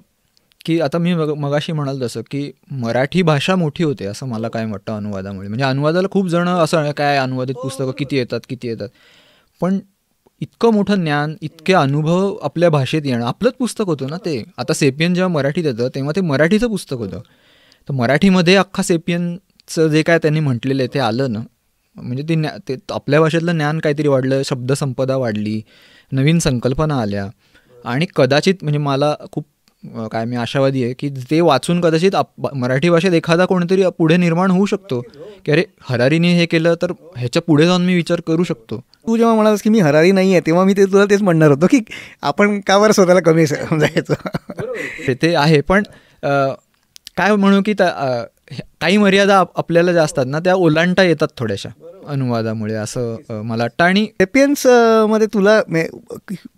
Speaker 1: की आता मी मगाशी म्हणाल तसं की मराठी भाषा मोठी होते असं मला काय वाटतं अनुवादामुळे. म्हणजे अनुवादाला खूप जण असं काय अनुवादित पुस्तकं किती येतात, पण इतकं मोठं ज्ञान, इतके अनुभव आपल्या भाषेत येणं. आपलंच पुस्तक होतं ना ते. आता सेपियन जेव्हा मराठीत येतं तेव्हा ते मराठीचं पुस्तक होतं. तर मराठीमध्ये अख्खा सेपियनचं जे काय त्यांनी म्हटलेलं आहे ते आलं ना, म्हणजे ते आपल्या भाषेतलं ज्ञान काहीतरी वाढलं, शब्दसंपदा वाढली, नवीन संकल्पना आल्या. आणि कदाचित म्हणजे मला खूप मी आशावादी आहे की ते वाचून कदाचित मराठी भाषेत एखादा कोणीतरी पुढे निर्माण होऊ शकतो की अरे हरारीने हे केलं तर ह्याच्या पुढे जाऊन मी विचार करू शकतो.
Speaker 2: तू जेव्हा म्हणालास की मी हरारी नाही आहे तेव्हा मी तुला तेच म्हणणार होतो की आपण का बरं स्वतःला कमी समजायचं.
Speaker 1: ते आहे, पण काय म्हणू की काही मर्यादा आपल्याला ज्या असतात ना त्या ओलांडता येतात थोड्याशा अनुवादामुळे असं मला वाटतं. आणि
Speaker 2: सेपियन्स मध्ये तुला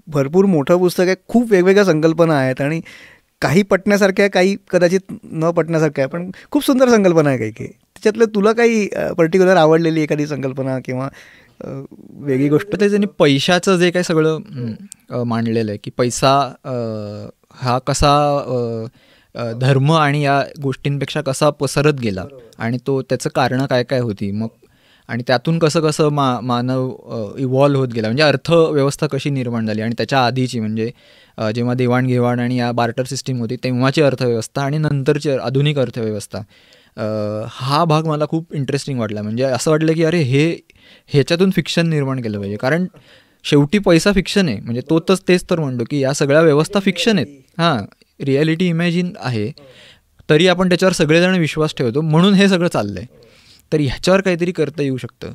Speaker 2: भरपूर मोठं पुस्तक आहे, खूप वेगवेगळ्या संकल्पना आहेत आणि काही पटण्यासारख्या आहे, काही कदाचित न पटण्यासारख्या आहे, पण खूप सुंदर संकल्पना आहे काही काही. त्याच्यातलं तुला काही पर्टिक्युलर आवडलेली एखादी संकल्पना किंवा वेगळी गोष्ट?
Speaker 1: ते त्यांनी पैशाचं जे काही सगळं मांडलेलं आहे की पैसा हा कसा धर्म आणि या गोष्टींपेक्षा कसा पसरत गेला आणि त्याचं कारणं काय काय होती मग, आणि त्यातून कसं मानव इव्हॉल्व्ह होत गेला, म्हणजे अर्थव्यवस्था कशी निर्माण झाली आणि त्याच्या आधीची म्हणजे जेव्हा देवाणघेवाण आणि या बार्टर सिस्टीम होती तेव्हाची अर्थव्यवस्था आणि नंतरची आधुनिक अर्थव्यवस्था. हा भाग मला खूप इंटरेस्टिंग वाटला. म्हणजे असं वाटलं की अरे ह्याच्यातून फिक्शन निर्माण केलं पाहिजे, कारण शेवटी पैसा फिक्शन आहे. म्हणजे तेच तर म्हणतो की या सगळ्या व्यवस्था फिक्शन आहेत. हां, रिॲलिटी इमॅजिन आहे तरी आपण त्याच्यावर सगळेजण विश्वास ठेवतो म्हणून हे सगळं चाललं आहे. तर ह्याच्यावर काहीतरी करता येऊ शकतं.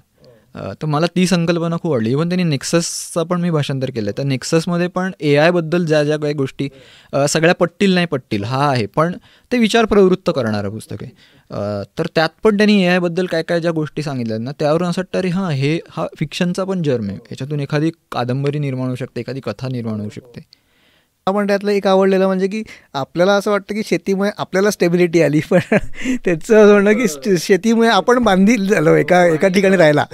Speaker 1: तर मला ती संकल्पना खूप आवडली. इव्हन त्यांनी नेक्ससचं पण मी भाषांतर केलं आहे. तर नेक्ससमध्ये पण AI बद्दल ज्या काही गोष्टी सगळ्या पटतील हा आहे, पण ते विचार प्रवृत्त करणारं पुस्तक आहे. तर त्यात पण त्यांनी AI बद्दल काय ज्या गोष्टी सांगितल्या ना त्यावरून असं वाटतं अरे हा फिक्शनचा पण जर्म आहे, ह्याच्यातून एखादी कादंबरी निर्माण होऊ शकते, एखादी कथा निर्माण होऊ शकते.
Speaker 2: पण त्यातलं एक आवडलेलं म्हणजे की आपल्याला असं वाटतं की शेतीमुळे आपल्याला स्टेबिलिटी आली, पण त्याचं असं म्हणणं की शेतीमुळे आपण बांधील झालो एका ठिकाणी राहायला.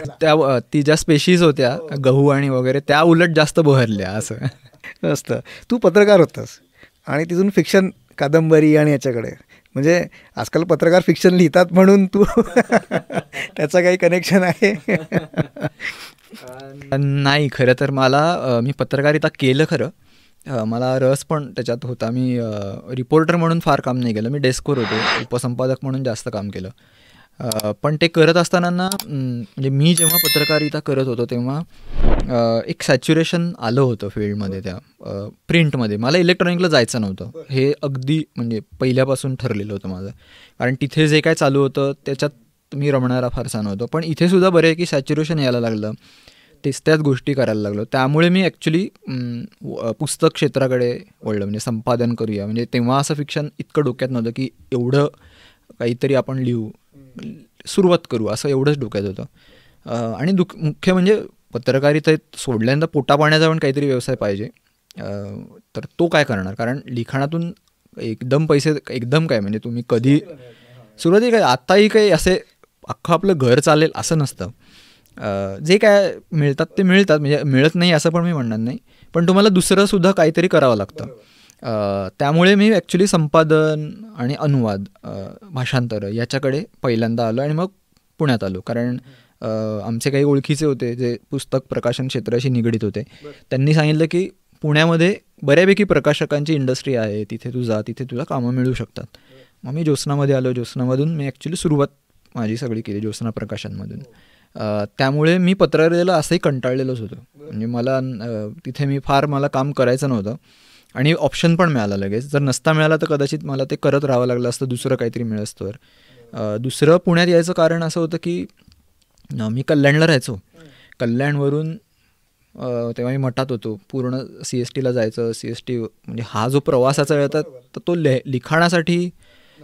Speaker 1: ती ज्या स्पेशीज होत्या गहू आणि वगैरे त्या उलट जास्त बहरल्या असं
Speaker 2: असतं. तू पत्रकार होतास आणि तिथून फिक्शन कादंबरी आणि याच्याकडे, म्हणजे आजकाल पत्रकार फिक्शन लिहितात म्हणून तू त्याचं काही कनेक्शन आहे?
Speaker 1: नाही, खरं तर मी पत्रकारिता केलं खरं. मला रस पण त्याच्यात होता. मी रिपोर्टर म्हणून फार काम नाही केलं, मी डेस्कवर होतो, उपसंपादक म्हणून जास्त काम केलं. पण ते करत असताना म्हणजे मी जेव्हा पत्रकारिता करत होतो तेव्हा एक सॅच्युरेशन आलं होतं फील्डमध्ये, त्या प्रिंटमध्ये. मला इलेक्ट्रॉनिकला जायचं नव्हतं, हे अगदी म्हणजे पहिल्यापासून ठरलेलं होतं माझं, कारण तिथे जे काय चालू होतं त्याच्यात मी रमणारा फारसा नव्हतो. पण इथे सुद्धा बरं आहे की सॅच्युरेशन यायला लागलं, त्याच गोष्टी करायला लागलो. त्यामुळे मी ॲक्च्युली पुस्तक क्षेत्राकडे वळलं, म्हणजे संपादन करूया. म्हणजे तेव्हा असं फिक्शन इतकं डोक्यात नव्हतं की एवढं काहीतरी आपण लिहू, सुरुवात करू, असं एवढंच डोक्यात होतं. आणि मुख्य म्हणजे पत्रकारितेत सोडल्यानंतर पोटापाण्याचा पण काहीतरी व्यवसाय पाहिजे. तर तो काय करणार, कारण लिखाणातून एकदम काय म्हणजे तुम्ही कधी सुरुवाती काय आत्ताही काही असे अख्खं आपलं घर चालेल असं नसतं. जे काय मिळतात ते मिळतात, म्हणजे मिळत नाही असं पण मी म्हणणार नाही, पण तुम्हाला दुसरंसुद्धा काहीतरी करावं लागतं. त्यामुळे मी ॲक्च्युली संपादन आणि अनुवाद, भाषांतर याच्याकडे पहिल्यांदा आलो आणि मग पुण्यात आलो. कारण आमचे काही ओळखीचे होते जे पुस्तक प्रकाशन क्षेत्राशी निगडीत होते. त्यांनी सांगितलं की पुण्यामध्ये बऱ्यापैकी प्रकाशकांची इंडस्ट्री आहे, तिथे तुला कामं मिळू शकतात. मग मी ज्योत्स्नामध्ये आलो. ज्योत्स्नामधून मी ॲक्च्युली सुरुवात माझी सगळी केली, ज्योत्स्ना प्रकाशनमधून. त्यामुळे मी पत्रकारितेला असंही कंटाळलेलोच होतो. म्हणजे तिथे मला काम करायचं नव्हतं आणि ऑप्शन पण मिळाला लगेच. जर नसता मिळाला तर कदाचित मला ते करत राहावं लागलं असतं, दुसरं काहीतरी मिळस्तोवर. दुसरं पुण्यात यायचं कारण असं होतं की मी कल्याणला राहायचो. कल्याणवरून तेव्हा मी मठात होतो, पूर्ण CSTला जायचं. CST म्हणजे हा जो प्रवासाचा वेळ होता तर तो लिखाणासाठी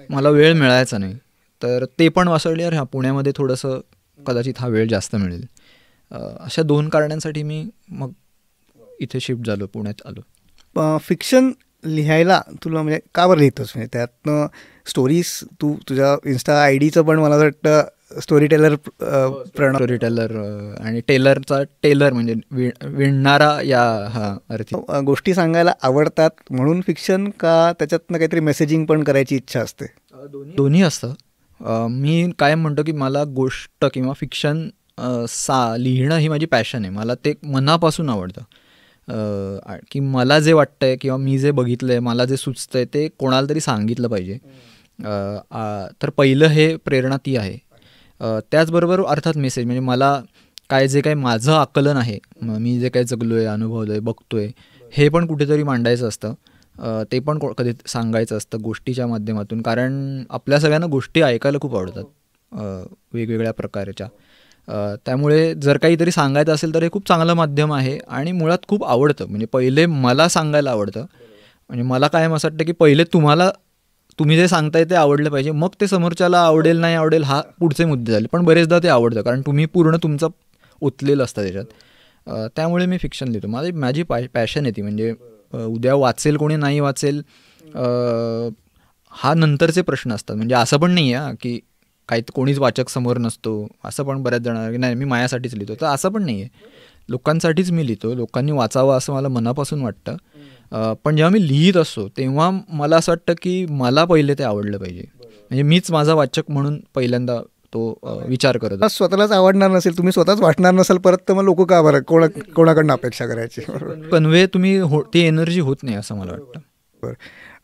Speaker 1: मला वेळ मिळायचा नाही. तर ते पण वाचवले, अरे पुण्यामध्ये थोडंसं कदाचित हा वेळ जास्त मिळेल. अशा 2 कारणांसाठी मी मग इथे शिफ्ट झालो, पुण्यात आलो.
Speaker 2: फिक्शन लिहायला तुला म्हणजे का बरं लिहितोस? म्हणजे त्यातनं स्टोरीज तू तुझ्या इन्स्टा आय डीचं पण मला असं वाटतं स्टोरी टेलर
Speaker 1: स्टोरी टेलर आणि टेलरचा टेलर म्हणजे विणणारा या अर्थी.
Speaker 2: गोष्टी सांगायला आवडतात म्हणून फिक्शन, का त्याच्यातनं काहीतरी मेसेजिंग पण करायची इच्छा असते?
Speaker 1: दोन्ही असतं. मी कायम म्हणतो की मला गोष्ट किंवा फिक्शन लिहिणं ही माझी पॅशन आहे. मला ते मनापासून आवडतं की मला जे वाटतंय किंवा मी जे बघितलंय, मला जे सुचतंय ते कोणाला तरी सांगितलं पाहिजे. तर पहिलं हे प्रेरणा ती आहे. त्याचबरोबर अर्थात मेसेज, म्हणजे मला जे काही माझं आकलन आहे, मी जे काही जगलोय, अनुभवलोय, बघतोय, हे पण कुठेतरी मांडायचं असतं. ते पण कधी सांगायचं असतं गोष्टीच्या माध्यमातून. कारण आपल्या सगळ्यांना गोष्टी ऐकायला खूप आवडतात वेगवेगळ्या प्रकारच्या. त्यामुळे जर काहीतरी सांगायचं असेल तर हे खूप चांगलं माध्यम आहे आणि मुळात खूप आवडतं. म्हणजे पहिले मला सांगायला आवडतं. म्हणजे मला कायम असं वाटतं की पहिले तुम्ही जे सांगताय ते आवडलं पाहिजे, मग ते समोरच्याला आवडेल नाही आवडेल हा पुढचे मुद्दे झाले. पण बरेचदा ते आवडतं कारण तुम्ही पूर्ण तुमचं ओतलेलं असतं त्याच्यात. त्यामुळे मी फिक्शन लिहितो. माझी पॅशन आहे ती. म्हणजे उद्या वाचेल कोणी नाही वाचेल हा नंतरचे प्रश्न असतात. म्हणजे असं पण नाही आहे की कोणीच वाचक समोर नसतो, असं पण बऱ्याच जणांना की नाही मी माझ्यासाठीच लिहितो, तर असं पण नाही आहे. लोकांसाठीच मी लिहितो, लोकांनी वाचावं असं मला मनापासून वाटतं. पण जेव्हा मी लिहित असतो तेव्हा मला असं वाटतं की मला पहिले ते आवडलं पाहिजे. म्हणजे मीच माझा वाचक म्हणून पहिल्यांदा तो विचार करत.
Speaker 2: स्वतःलाच आवडणार नसेल, तुम्ही स्वतःच वाटणार नसाल परत, तर मग लोक का बरं कोणाकडनं अपेक्षा करायची?
Speaker 1: कन्वे तुम्ही ती एनर्जी होत नाही असं मला वाटतं.
Speaker 2: बरं.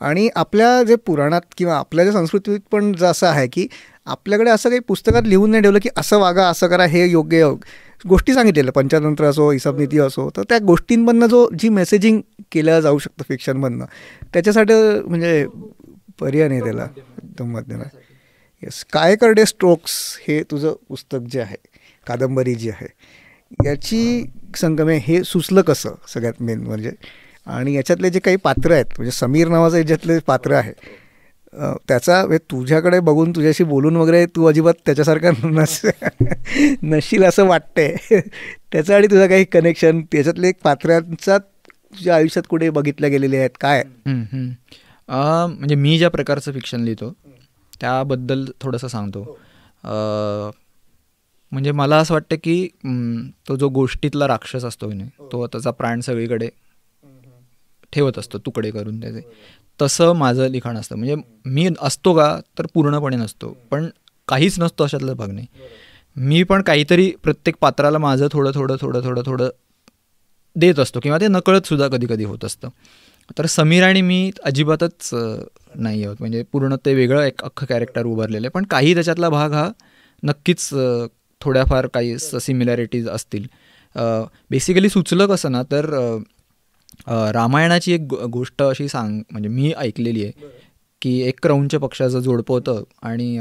Speaker 2: आणि आपल्या जे पुराणात किंवा आपल्या ज्या संस्कृतीत पण जसं आहे की आपल्याकडे असं काही पुस्तकात लिहून नाही ठेवलं की असं वागा, असं करा, हे योग्य गोष्टी सांगितलेलं, पंचतंत्र असो, हिसाबनीती असो, तर त्या गोष्टींमधनं जी मेसेजिंग केलं जाऊ शकतं फिक्शनमधनं, त्याच्यासाठी म्हणजे पर्याय नाही त्याला, एकदम मध्यम आहे. येस. काय करडे स्ट्रोक्स हे तुझं पुस्तक जे आहे, कादंबरी जी आहे, याची संगमे हे सुचलं कसं सगळ्यात मेन म्हणजे? आणि याच्यातले जे काही पात्र आहेत, म्हणजे समीर नावाचं याच्यातले पात्र आहे, त्याचा तुझ्याकडे बघून तुझ्याशी बोलून वगैरे तू अजिबात त्याच्यासारखा नशील असं वाटतंय. त्याचं आणि तुझं काही कनेक्शन, त्याच्यातले एक पात्रांचा तुझ्या आयुष्यात कुठे बघितल्या गेलेले आहेत काय?
Speaker 1: म्हणजे मी ज्या प्रकारचं फिक्शन लिहितो त्याबद्दल थोडंसं सांगतो. म्हणजे मला असं वाटतं की तो जो गोष्टीतला राक्षस असतो की नाही, तो त्याचा प्राण सगळीकडे ठेवत असतो तुकडे करून त्याचे, तसं माझं लिखाण असतं. म्हणजे मी असतो का तर पूर्णपणे नसतो, पण काहीच नसतो अशातला भाग नाही. मी पण काहीतरी प्रत्येक पात्राला माझं थोडं थोडं थोडं थोडं थोडं देत असतो किंवा ते नकळत सुद्धा कधी कधी होत असतं. तर समीर आणि मी अजिबातच नाही आहोत. म्हणजे पूर्ण ते वेगळं एक अख्खं कॅरेक्टर उभारलेलं आहे, पण काही त्याच्यातला भाग हा नक्कीच थोड्याफार काही सिमिलॅरिटीज असतील. बेसिकली सुचलं कसं ना, तर रामायणाची एक गोष्ट अशी म्हणजे मी ऐकलेली आहे की एक क्रौंच पक्षाचं जोडपं होतं आणि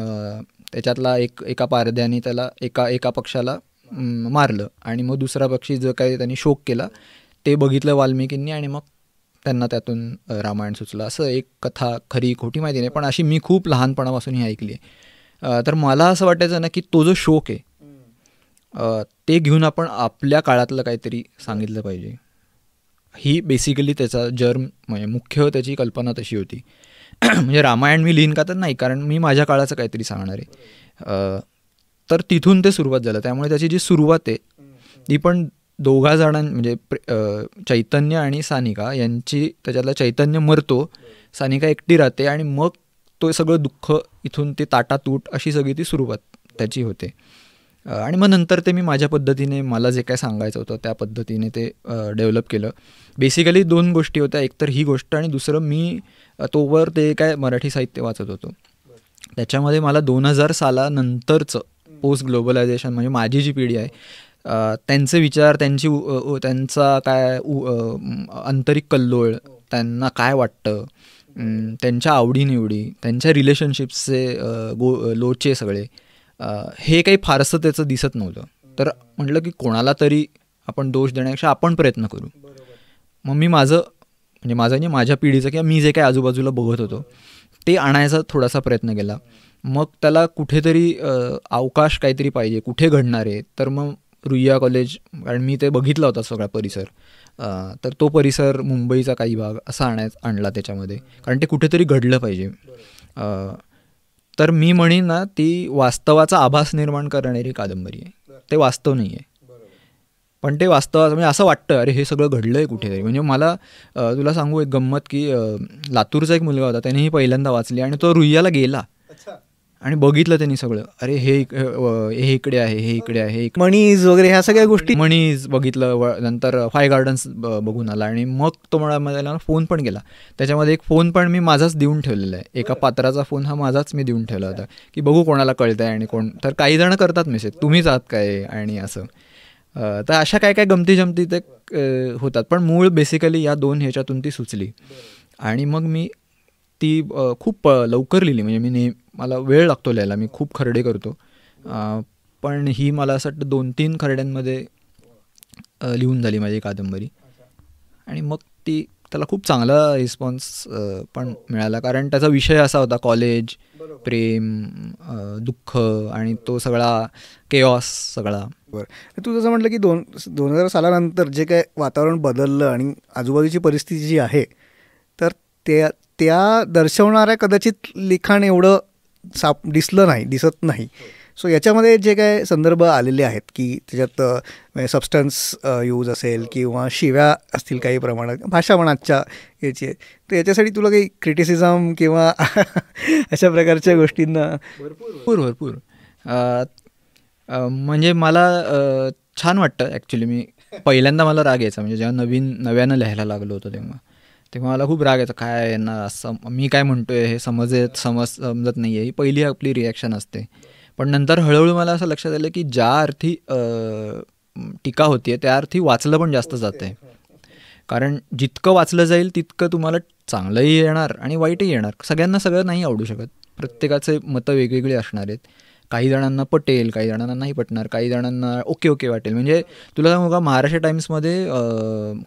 Speaker 1: त्याच्यातला एका पारध्याने त्याला एका पक्षाला मारलं आणि मग दुसरा पक्षी जो काही त्यांनी शोक केला ते बघितलं वाल्मिकींनी आणि मग त्यांना त्यातून रामायण सुचलं. असं एक कथा खरी खोटी माहिती नाही, पण अशी मी खूप लहानपणापासून ही ऐकली आहे. तर मला असं वाटायचं ना की तो जो शोक आहे ते घेऊन आपण आपल्या काळातलं काहीतरी सांगितलं पाहिजे. ही बेसिकली त्याचा जर्म म्हणजे मुख्य त्याची कल्पना तशी होती. म्हणजे रामायण मी लिहीन का तर नाही, कारण मी माझ्या काळाचं काहीतरी सांगणार आहे. तर तिथून ते सुरुवात झालं. त्यामुळे त्याची जी सुरुवात आहे ती पण दोघा म्हणजे चैतन्य आणि सानिका यांची, त्याच्यातला चैतन्य मरतो, सानिका एकटी राहते आणि मग तो सगळं दुःख इथून ते ताटातूट अशी सगळी ती सुरुवात त्याची होते. आणि मग नंतर ते मी माझ्या पद्धतीने मला जे काय सांगायचं होतं त्या पद्धतीने ते डेव्हलप केलं. बेसिकली 2 गोष्टी होत्या, एकतर ही गोष्ट आणि दुसरं मी तोवर ते काय मराठी साहित्य वाचत होतो. त्याच्यामध्ये मला 2000 सालानंतरचं पोस्ट ग्लोबलायझेशन म्हणजे माझी जी पिढी आहे त्यांचे विचार, त्यांचा काय आंतरिक कल्लोळ, त्यांना काय वाटतं, त्यांच्या आवडीनिवडी, त्यांच्या रिलेशनशिप्सचे लोचे सगळे, हे काही फारसं त्याचं दिसत नव्हतं. तर म्हटलं की कोणाला तरी आपण दोष देण्यापेक्षा आपण प्रयत्न करू. मग मी माझ्या पिढीचं किंवा मी जे काही आजूबाजूला बघत होतो ते आणायचा थोडासा प्रयत्न केला. मग त्याला कुठेतरी अवकाश काहीतरी पाहिजे, कुठे घडणार आहे, तर मग रुईया कॉलेज, कारण मी ते बघितला होता सगळा परिसर, तर तो परिसर मुंबईचा काही भाग असा आणला त्याच्यामध्ये, कारण ते कुठेतरी घडलं पाहिजे. तर मी म्हणेन ना, ती वास्तवाचा आभास निर्माण करणारी कादंबरी आहे. ते वास्तव नाही आहे, पण ते वास्तव म्हणजे असं वाटतं अरे हे सगळं घडलं आहे कुठेतरी. म्हणजे मला तुला सांगू एक गंमत की लातूरचा एक मुलगा होता, त्याने ही पहिल्यांदा वाचली आणि तो रुईयाला गेला आणि बघितलं त्यांनी सगळं. अरे हे इकडे आहे, हे इकडे आहे,
Speaker 2: मणीज वगैरे ह्या सगळ्या गोष्टी
Speaker 1: मणीज बघितलं. नंतर फाय गार्डन्स बघून आला आणि मग तो मला फोन पण गेला. त्याच्यामध्ये एक फोन पण मी माझाच देऊन ठेवलेला आहे, एका पात्राचा फोन हा माझाच मी देऊन ठेवला होता की बघू कोणाला कळतं आहे आणि कोण. तर काही जण करतात मेसेज तुम्हीच आहात काय आणि असं. तर अशा काय काय गमती जमती ते होतात, पण मूळ बेसिकली या 2 ह्याच्यातून ती सुचली. आणि मग मी ती खूप लवकर लिहिली. म्हणजे मला वेळ लागतो लिहायला, मी खूप खरडे करतो, पण ही मला असं वाटतं 2-3 खरड्यांमध्ये लिहून झाली माझी कादंबरी. आणि मग त्याला खूप चांगला रिस्पॉन्स पण मिळाला, कारण त्याचा विषय असा होता कॉलेज, प्रेम, दुःख आणि तो सगळा केऑस सगळा.
Speaker 2: बरं, तू जसं म्हटलं की 2000 सालानंतर जे काय वातावरण बदललं आणि आजूबाजूची परिस्थिती जी आहे, तर त्या दर्शवणाऱ्या कदाचित लिखाण एवढं दिसत नाही. सो याच्यामध्ये जे काय संदर्भ आलेले आहेत की त्याच्यात सबस्टन्स यूज असेल किंवा शिव्या असतील काही प्रमाणात, भाषा पण आजच्या याची, तर याच्यासाठी तुला काही क्रिटिसिझम किंवा अशा प्रकारच्या गोष्टींना?
Speaker 1: भरपूर म्हणजे मला छान वाटतं ॲक्च्युली. मी पहिल्यांदा मला राग यायचा, म्हणजे जेव्हा नव्यानं लिहायला लागलो होतो तेव्हा मला खूप राग यायचा, काय यांना असं मी काय म्हणतोय हे समजत नाही आहे, ही पहिली आपली रिॲक्शन असते. पण नंतर हळूहळू मला असं लक्षात आलं की ज्या अर्थी टीका होती आहे त्या अर्थी वाचलं पण जास्त जातं आहे. कारण जितकं वाचलं जाईल तितकं तुम्हाला चांगलंही येणार आणि वाईटही येणार. सगळ्यांना सगळं नाही आवडू शकत, प्रत्येकाचे मतं वेगवेगळी असणार आहेत. काही जणांना पटेल, काही जणांना नाही पटणार, काही जणांना ओके वाटेल. म्हणजे तुला सांगू का, महाराष्ट्र टाइम्समध्ये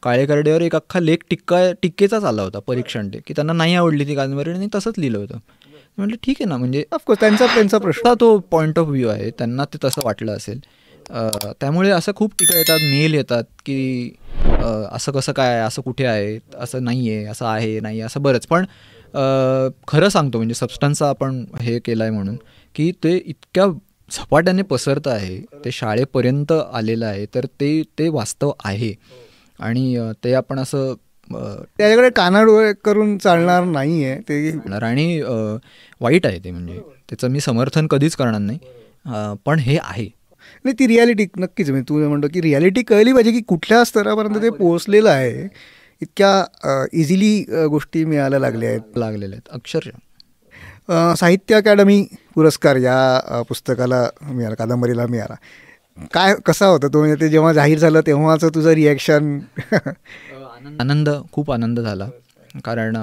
Speaker 1: काळे करडेवर एक अख्खा लेख टीकेचाच आला होता, परीक्षण की त्यांना नाही आवडली ती कादंबरी आणि तसंच लिहिलं होतं. म्हटलं ठीक आहे ना, म्हणजे
Speaker 2: ऑफकोर्स त्यांचा प्रश्न,
Speaker 1: तो पॉईंट ऑफ व्ह्यू आहे, त्यांना ते तसं वाटलं असेल. त्यामुळे असं खूप टीका येतात, मेल येतात की असं कसं काय, असं कुठे आहे, असं नाही आहे, असं आहे नाही असं बरंच. पण खरं सांगतो म्हणजे सबस्टन्सचा आपण हे केलं आहे म्हणून की ते इतक्या झपाट्याने पसरतं आहे, ते शाळेपर्यंत आलेलं आहे, तर ते वास्तव आहे. आणि ते आपण असं
Speaker 2: त्याच्याकडे कानाडोळे करून चालणार नाही आहे ते.
Speaker 1: आणि वाईट आहे ते, म्हणजे त्याचं मी समर्थन कधीच करणार नाही, पण हे आहे.
Speaker 2: नाही, ती रियालिटी नक्कीच. म्हणजे तू म्हणतो की रियालिटी कळली पाहिजे की कुठल्या स्तरापर्यंत ते पोहोचलेलं आहे. इतक्या इझिली गोष्टी मिळायला लागलेल्या आहेत
Speaker 1: अक्षरशः.
Speaker 2: साहित्य अकादमी पुरस्कार या पुस्तकाला मिळाला, कादंबरीला मिळाला. कसा होता तो, म्हणजे ते जेव्हा जाहीर झालं तेव्हाचं तुझं रिॲक्शन?
Speaker 1: खूप आनंद झाला, कारण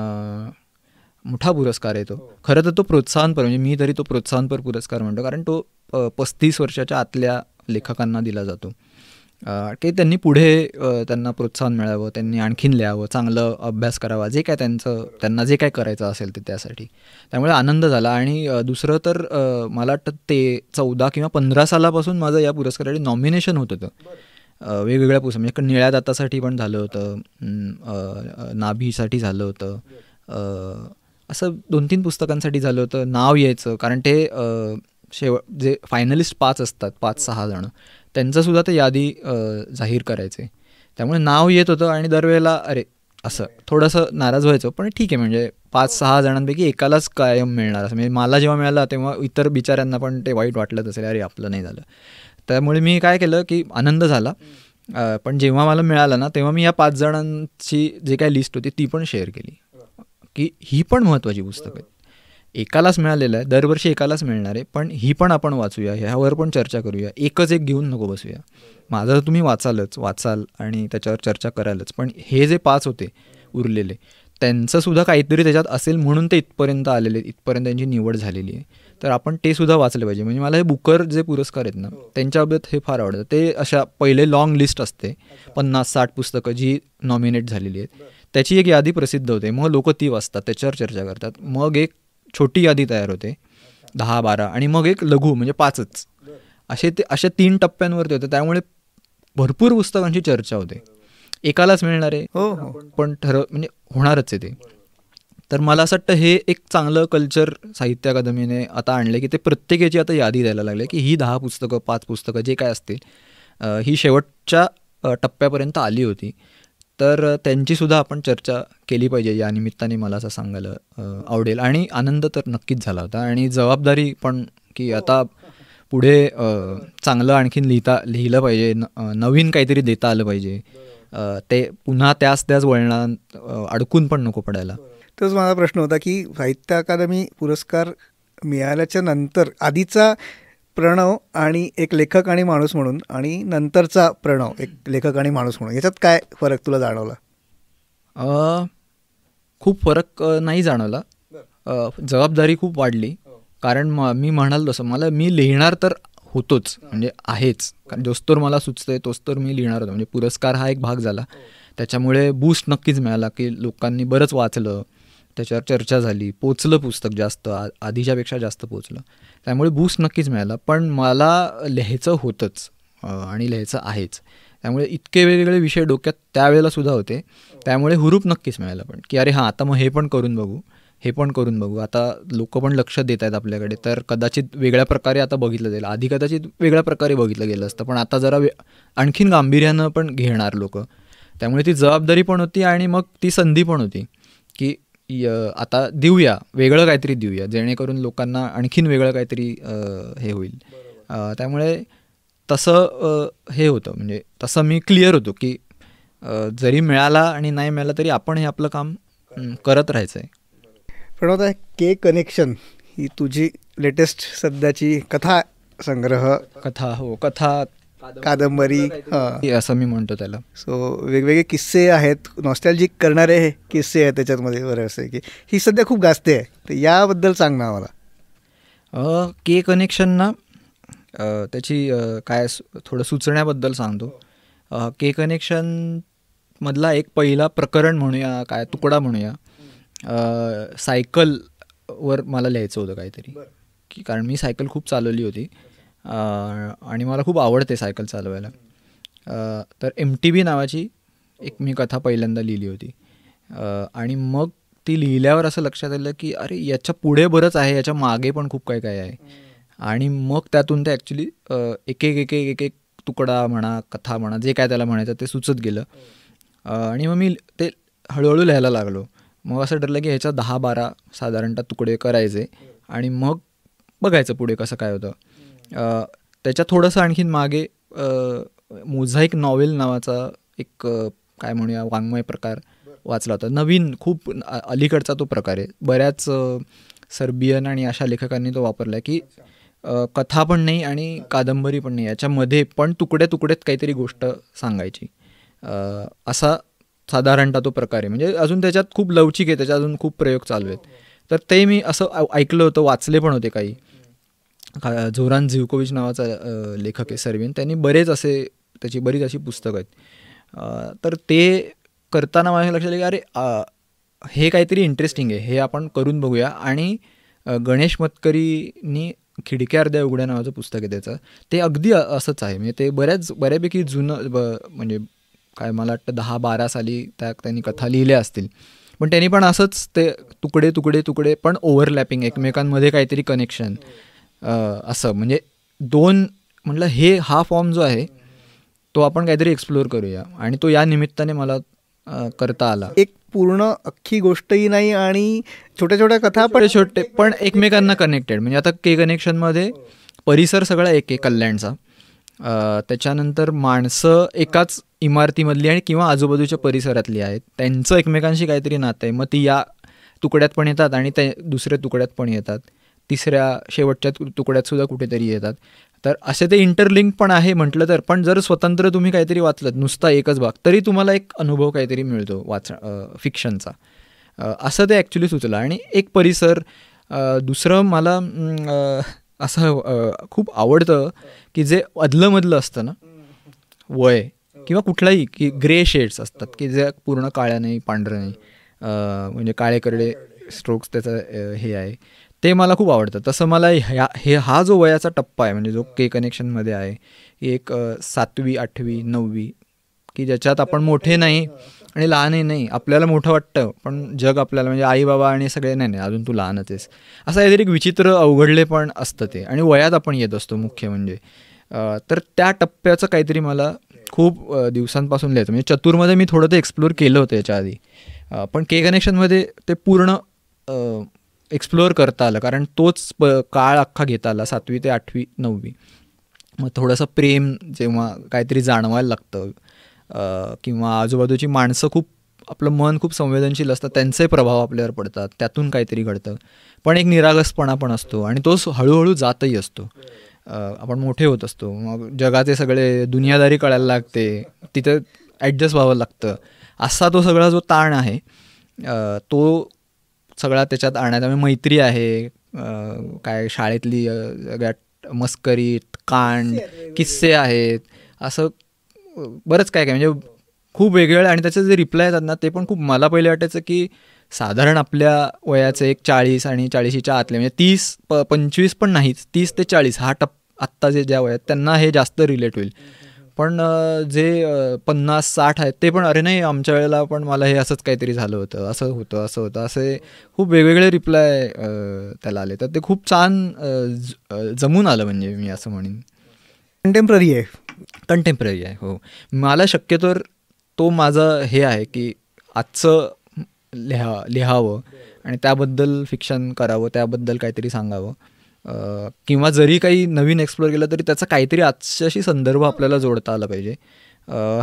Speaker 1: मोठा पुरस्कार आहे तो. खरं तर तो प्रोत्साहनपर, म्हणजे मी तरी तो प्रोत्साहनपर पुरस्कार म्हणतो, कारण तो 35 वर्षाच्या आतल्या लेखकांना दिला जातो की त्यांनी पुढे त्यांना प्रोत्साहन मिळावं, त्यांनी आणखीन लिहावं, चांगलं अभ्यास करावा, जे काय त्यांना जे काय करायचं असेल ते त्यासाठी. त्यामुळे आनंद झाला. आणि दुसरं तर मला वाटतं ते 14 किंवा 15 सालापासून माझं या पुरस्कारासाठी नॉमिनेशन होत होतं वेगवेगळ्या पुस्तक, म्हणजे निळ्या दातासाठी पण झालं होतं, नाभीसाठी झालं होतं, असं 2-3 पुस्तकांसाठी झालं होतं. नाव यायचं, कारण ते जे फायनलिस्ट 5 असतात, 5-6 जणं, त्यांचंसुद्धा ते यादी जाहीर करायचे, त्यामुळे नाव येत होतं. आणि दरवेळेला अरे असं थोडंसं नाराज व्हायचं, पण ठीक आहे, म्हणजे 5-6 जणांपैकी एकालाच कायम मिळणार असं. म्हणजे मला जेव्हा मिळाला तेव्हा इतर बिचाऱ्यांना पण ते वाईट वाटलं असेल, अरे आपलं नाही झालं. त्यामुळे मी काय केलं की आनंद झाला, पण जेव्हा मला मिळालं ना तेव्हा मी या 5 जणांची जे काय लिस्ट होती ती पण शेअर केली की ही पण महत्त्वाची पुस्तकं आहेत, एकालाच मिळालेलं आहे, दरवर्षी एकालाच मिळणार आहे, पण ही पण आपण वाचूया, ह्यावर पण चर्चा करूया, एकच एक घेऊन नको बसूया. माझं तुम्ही वाचाल आणि त्याच्यावर चर्चा करालच, पण हे जे 5 होते उरलेले त्यांचंसुद्धा काहीतरी त्याच्यात असेल म्हणून ते इथपर्यंत आलेले, इथपर्यंत त्यांची निवड झालेली आहे, तर आपण ते सुद्धा वाचले पाहिजे. म्हणजे मला हे बुकर जे पुरस्कार आहेत ना त्यांच्याबाबत हे फार आवडतं. ते अशा पहिले लॉंग लिस्ट असते 50-60 पुस्तकं जी नॉमिनेट झालेली आहेत, त्याची एक यादी प्रसिद्ध होते, मग लोक ती वाचतात, त्याच्यावर चर्चा करतात, मग एक छोटी यादी तयार होते 10-12 आणि मग एक लघु म्हणजे 5च, असे 3 टप्प्यांवरती होते. त्यामुळे भरपूर पुस्तकांची चर्चा होते, एकालाच मिळणार आहे
Speaker 2: हो हो.
Speaker 1: पण म्हणजे होणारच आहे ते. तर मला असं वाटतं हे एक चांगलं कल्चर साहित्य अकादमीने आता आणलं, की ते प्रत्येकाची आता यादी द्यायला लागले की ही 10 पुस्तकं 5 पुस्तकं जे काय असतील ही शेवटच्या टप्प्यापर्यंत आली होती, तर त्यांचीसुद्धा आपण चर्चा केली पाहिजे या निमित्ताने, मला असं सांगायला आवडेल. आणि आनंद तर नक्कीच झाला होता आणि जबाबदारी पण, की आता पुढे चांगलं आणखीन लिहिलं पाहिजे, नवीन काहीतरी देता आलं पाहिजे, ते पुन्हा त्याच वळणात अडकून पण नको पडायला.
Speaker 2: तोच माझा प्रश्न होता की साहित्य अकादमी पुरस्कार मिळाल्याच्या नंतर आधीचा प्रणव आणि एक लेखक आणि माणूस म्हणून, आणि नंतरचा प्रणव एक लेखक आणि माणूस म्हणून, याच्यात काय फरक तुला जाणवला?
Speaker 1: खूप फरक नाही जाणवला. जबाबदारी खूप वाढली, कारण मी म्हणालो तसं मी लिहिणार तर होतोच, म्हणजे आहेच, कारण जोस्तोर मला सुचतंय तोस्तोर मी लिहिणार होतो. म्हणजे पुरस्कार हा एक भाग झाला, त्याच्यामुळे बूस्ट नक्कीच मिळाला की लोकांनी बरंच वाचलं, त्याच्यावर चर्चा झाली, पोचलं पुस्तक जास्त, आधीच्यापेक्षा जास्त पोचलं, त्यामुळे बूस्ट नक्कीच मिळाला. पण मला लिहायचं होतंच आणि लिहायचं आहेच, त्यामुळे इतके वेगवेगळे विषय डोक्यात त्यावेळेला सुद्धा होते, त्यामुळे हुरूप नक्कीच मिळाला. पण की अरे हां, आता मग हे पण करून बघू, आता लोक पण लक्ष देत आहेत आपल्याकडे, तर कदाचित वेगळ्या प्रकारे आता बघितलं जाईल. आधी कदाचित वेगळ्या प्रकारे बघितलं गेलं असतं, पण आता जरा आणखीन गांभीर्यानं पण घेणार लोक, त्यामुळे ती जबाबदारी पण होती आणि मग ती संधी पण होती की आता देऊया, वेगळं काहीतरी देऊया, जेणेकरून लोकांना आणखीन वेगळं काहीतरी हे होईल. त्यामुळे तसं हे होतं, म्हणजे तसं मी क्लिअर होतो की जरी मिळाला आणि नाही मिळाला तरी आपण हे आपलं काम करत राहायचं आहे.
Speaker 2: प्रणव, के कनेक्शन ही तुझी लेटेस्ट सध्याची कथा संग्रह,
Speaker 1: कथा
Speaker 2: कादंबरी
Speaker 1: असं मी म्हणतो त्याला.
Speaker 2: सो वेगवेगळे किस्से आहेत, नॉस्टॅल्जिक करणारे हे किस्से आहेत त्याच्यामध्ये बरेचसे, की ही सध्या खूप गाजते आहे, तर याबद्दल सांग ना मला.
Speaker 1: के कनेक्शन ना, त्याची काय थोडं सुचण्याबद्दल सांगतो. के कनेक्शन मधला एक पहिला प्रकरण म्हणूया, काय तुकडा म्हणूया, सायकलवर मला लिहायचं होतं काहीतरी, की कारण मी सायकल खूप चालवली होती आणि मला खूप आवडते सायकल चालवायला. तर MTB नावाची एक मी कथा पहिल्यांदा लिहिली होती आणि मग ती लिहिल्यावर असं लक्षात आलं की अरे याच्या पुढे बरंच आहे, याच्या मागे पण खूप काय काय आहे. आणि मग त्यातून ते ॲक्च्युली एक एक तुकडा म्हणा, कथा म्हणा, जे काय त्याला म्हणायचं ते सुचत गेलं आणि मग मी ते हळूहळू लिहायला लागलो. मग असं ठरलं की ह्याच्या 10-12 साधारणतः तुकडे करायचे आणि मग बघायचं पुढे कसं काय होतं. त्याच्या थोडंसं आणखीन मागे मोझाईक नॉवेल नावाचा एक काय म्हणूया वाङ्मय प्रकार वाचला होता, नवीन खूप अलीकडचा तो प्रकार आहे. बऱ्याच सर्बियन आणि अशा लेखकांनी तो वापरला आहे की कथा पण नाही आणि कादंबरी पण नाही, याच्यामध्ये पण तुकड्यात काहीतरी गोष्ट सांगायची, असा साधारणतः तो प्रकार आहे. म्हणजे अजून त्याच्यात खूप लवचिक आहे, त्याच्यात अजून खूप प्रयोग चालू आहेत. तर ते मी असं ऐकलं होतं, वाचले पण होते काही. झोरान झिवकोविच नावाचा लेखक आहे सर्बियन, त्यांनी त्याची बरीच अशी पुस्तकं आहेत. तर ते करताना माझ्या लक्षात आलं की अरे हे काहीतरी इंटरेस्टिंग आहे, हे आपण करून बघूया. आणि गणेश मतकरीनी खिडक्या अर्ध्या उघड्या नावाचं पुस्तक आहे त्याचं, ते अगदी असंच आहे. म्हणजे ते बऱ्यापैकी जुनं, म्हणजे काय मला वाटतं 10-12 साली त्यांनी कथा लिहिल्या असतील, पण त्यांनी पण असंच ते तुकडे पण ओव्हरलॅपिंग, एकमेकांमध्ये काहीतरी कनेक्शन, असं म्हणजे म्हटलं हा फॉर्म जो आहे तो आपण काहीतरी एक्सप्लोअर करूया, आणि तो या निमित्ताने मला करता आला.
Speaker 2: एक पूर्ण अख्खी गोष्टही नाही आणि छोट्या छोट्या कथा
Speaker 1: छोटे पण एकमेकांना कनेक्टेड. म्हणजे आता के कनेक्शनमध्ये परिसर सगळा एक कल्याणचा, त्याच्यानंतर माणसं एकाच इमारतीमधली आणि किंवा आजूबाजूच्या परिसरातली आहेत, त्यांचं एकमेकांशी काहीतरी नातं आहे. मग ती या तुकड्यात पण येतात आणि ते दुसऱ्या तुकड्यात पण येतात, तिसऱ्या शेवटच्या तुकड्यात सुद्धा कुठेतरी येतात. तर असे ते इंटरलिंक पण आहे म्हटलं तर. पण जर स्वतंत्र तुम्ही काहीतरी वाचलं, नुसता एकच भाग, तरी तुम्हाला एक अनुभव काहीतरी मिळतो फिक्शनचा, असं ते ॲक्च्युली सुचलं. आणि एक परिसर, दुसरं मला असं खूप आवडतं की जे अदलंमधलं असतं ना, वय किंवा कुठलाही, की ग्रे शेड्स असतात की जे पूर्ण काळ्या नाही, पांढरं नाही, म्हणजे काळे करडे स्ट्रोक्स त्याचं हे आहे, ते मला खूप आवडतं. तसं मला हा जो वयाचा टप्पा आहे, म्हणजे जो के कनेक्शनमध्ये आहे, एक 7वी 8वी 9वी की ज्याच्यात आपण मोठे नाही आणि लहानही नाही, आपल्याला मोठं वाटतं पण जग आपल्याला म्हणजे आई बाबा आणि सगळे नाही नाही अजून तू लहानच आहेस असं काहीतरी एक विचित्र अवघडले पण असतं ते, आणि वयात आपण येत असतो मुख्य म्हणजे. तर त्या टप्प्याचं काहीतरी मला खूप दिवसांपासून लिहायचं. म्हणजे चतुरमध्ये मी थोडं ते एक्सप्लोअर केलं होतं याच्या आधी, पण के कनेक्शनमध्ये ते पूर्ण एक्सप्लोअर करता आलं कारण तोच काळ अख्खा घेता आला 7वी ते 8वी 9वी. मग थोडंसं प्रेम जेव्हा काहीतरी जाणवायला लागतं किंवा आजूबाजूची माणसं खूप, आपलं मन खूप संवेदनशील असतं, त्यांचे प्रभाव आपल्यावर पडतात, त्यातून काहीतरी घडतं. पण एक निरागसपणा पण असतो आणि तो हळूहळू जातही असतो. आपण मोठे होत असतो, मग जगाचे सगळे दुनियादारी कळायला लागते, तिथं ॲडजस्ट व्हावं लागतं. असा तो सगळा जो ताण आहे तो सगळा त्याच्यात आणण्याचा, मैत्री आहे, काय शाळेतली सगळ्यात मस्करी, कांड, किस्से आहेत, असं बरंच काय काय म्हणजे खूप वेगवेगळं. आणि त्याचे जे रिप्लाय येतात ना ते पण खूप, मला पहिले वाटायचं की साधारण आपल्या वयाचे एक 40 आणि 40च्या आतले म्हणजे 30-25 पण नाहीच, 30 ते 40 हा आत्ता ज्या वयात त्यांना हे जास्त रिलेट होईल. पण जे 50-60 आहेत ते पण अरे नाही आमच्या वेळेला पण मला हे असंच काहीतरी झालं होतं, असं होतं असं होतं, असे खूप वेगवेगळे रिप्लाय त्याला आले. तर ते खूप छान जमून आलं म्हणजे मी असं म्हणेन.
Speaker 2: कंटेम्पररी आहे.
Speaker 1: कंटेम्पररी आहे हो. मला शक्यतोवर तो माझं हे आहे की आजचं लिहावं आणि त्याबद्दल फिक्शन करावं, त्याबद्दल काहीतरी सांगावं, किंवा जरी काही नवीन एक्सप्लोअर केलं तरी त्याचा काहीतरी आजच्याशी संदर्भ आपल्याला जोडता आला पाहिजे.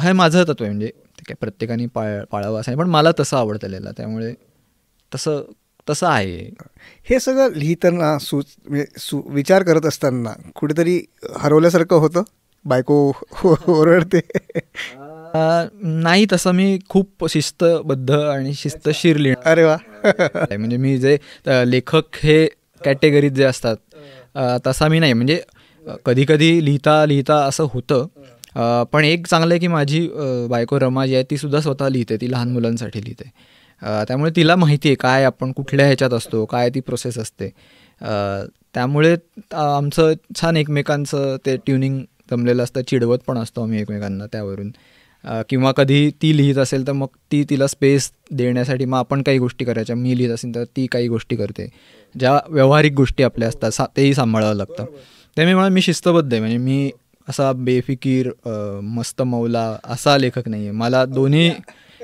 Speaker 1: हे माझं तत्व आहे. म्हणजे ते काय प्रत्येकाने पाळावं असं नाही, पण मला तसं आवडतं लिहायला, त्यामुळे तसं आहे.
Speaker 2: हे सगळं लिहिताना विचार करत असताना कुठेतरी हरवल्यासारखं होतं? बायको ओरडते?
Speaker 1: नाही, तसं मी खूप शिस्तबद्ध आणि शिस्तशीर लिहिणार.
Speaker 2: अरे वा.
Speaker 1: म्हणजे मी जे लेखक हे कॅटेगरीत जे असतात तसा मी नाही. म्हणजे कधी कधी लिहिता असं होतं. पण एक चांगलं आहे की माझी बायको रमा जी आहे ती सुद्धा स्वतः लिहिते, ती लहान मुलांसाठी लिहिते. त्यामुळे तिला माहिती आहे काय आपण कुठल्या ह्याच्यात असतो, काय ती प्रोसेस असते. त्यामुळे आमचं छान एकमेकांचं ते ट्युनिंग जमलेलं असतं, चिडवत पण असतो आम्ही एकमेकांना त्यावरून. किंवा कधी ती लिहित असेल तर मग तिला स्पेस देण्यासाठी मग आपण काही गोष्टी करायच्या, मी लिहित असेल तर ती काही गोष्टी करते. ज्या व्यावहारिक गोष्टी आपल्या असतात तेही सांभाळावं लागतं. त्यामुळे मी शिस्तबद्ध आहे. म्हणजे मी असा बेफिकीर मस्त मौला असा लेखक नाही आहे. मला दोन्ही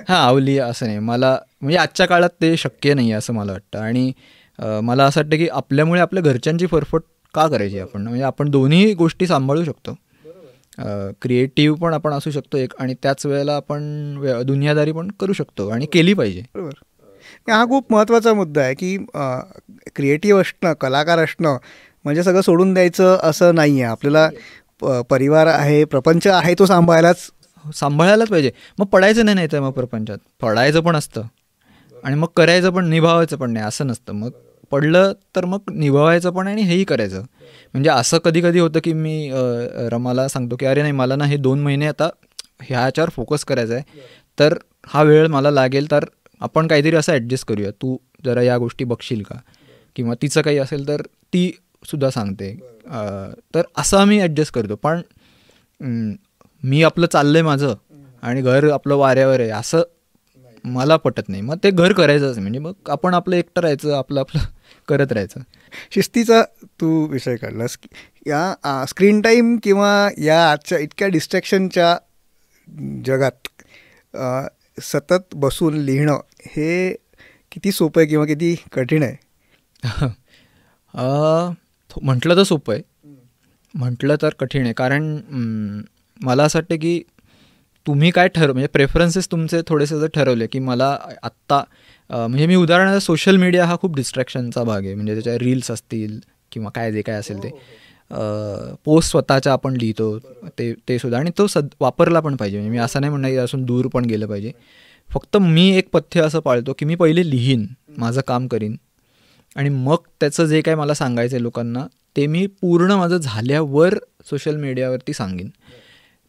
Speaker 1: आवली असं नाही. मला म्हणजे आजच्या काळात ते शक्य नाही आहे असं मला वाटतं. आणि मला असं वाटतं की आपल्यामुळे आपल्या घरच्यांची फरफट का करायची आपण. म्हणजे आपण दोन्ही गोष्टी सांभाळू शकतो. क्रिएटिव्ह पण आपण असू शकतो एक, आणि त्याच वेळेला आपण दुनियादारी पण करू शकतो आणि केली पाहिजे.
Speaker 2: बरोबर. हा खूप महत्त्वाचा मुद्दा आहे की क्रिएटिव्ह असणं, कलाकार असणं म्हणजे सगळं सोडून द्यायचं असं नाही आहे. आपल्याला परिवार आहे, प्रपंच आहे, तो सांभाळायलाच पाहिजे. मग पडायचं नाही तर मग प्रपंचात पडायचं पण असतं आणि मग करायचं पण, निभावायचं पण नाही असं नसतं. मग पडलं तर मग निभावायचं पण आणि हेही करायचं. म्हणजे असं कधी कधी होतं की मी रमाला सांगतो की अरे नाही मला ना हे 2 महिने आता ह्याच्यावर फोकस करायचा आहे, तर हा वेळ मला लागेल, तर आपण काहीतरी असं ॲडजस्ट करूया, तू जरा या गोष्टी बघशील का, किंवा तिचं काही असेल तर ती सुद्धा सांगते. तर असं आम्ही ॲडजस्ट करतो. पण मी आपलं चाललं आहे माझं आणि घर आपलं वाऱ्यावर आहे असं मला पटत नाही. मग ते घर करायचंच म्हणजे मग आपण आपलं एकटं राहायचं, आपलं करत राहायचं. शिस्तीचा तू विषय काढलास. या स्क्रीन टाईम किंवा या आजच्या इतक्या डिस्ट्रॅक्शनच्या जगात सतत बसून लिहिणं हे किती सोपं आहे किंवा किती कठीण आहे?
Speaker 1: म्हटलं तर सोपं आहे, म्हटलं तर कठीण आहे. कारण मला असं वाटतं की तुम्ही काय म्हणजे प्रेफरन्सेस तुमचे थोडेसे जर ठरवले की मला आत्ता म्हणजे मी उदाहरणार्थ सोशल मीडिया हा खूप डिस्ट्रॅक्शनचा भाग आहे. म्हणजे त्याच्या रील्स असतील किंवा काय जे काय असेल ते पोस्ट स्वतःच्या आपण लिहितो ते सुद्धा, आणि तो वापरला पण पाहिजे. म्हणजे मी असं नाही म्हणणार की असून दूर पण गेलं पाहिजे. फक्त मी एक पथ्य असं पाळतो की मी पहिले लिहीन, माझं काम करीन, आणि मग त्याचं जे काय मला सांगायचं आहे लोकांना ते मी पूर्ण माझं झाल्यावर सोशल मीडियावरती सांगेन.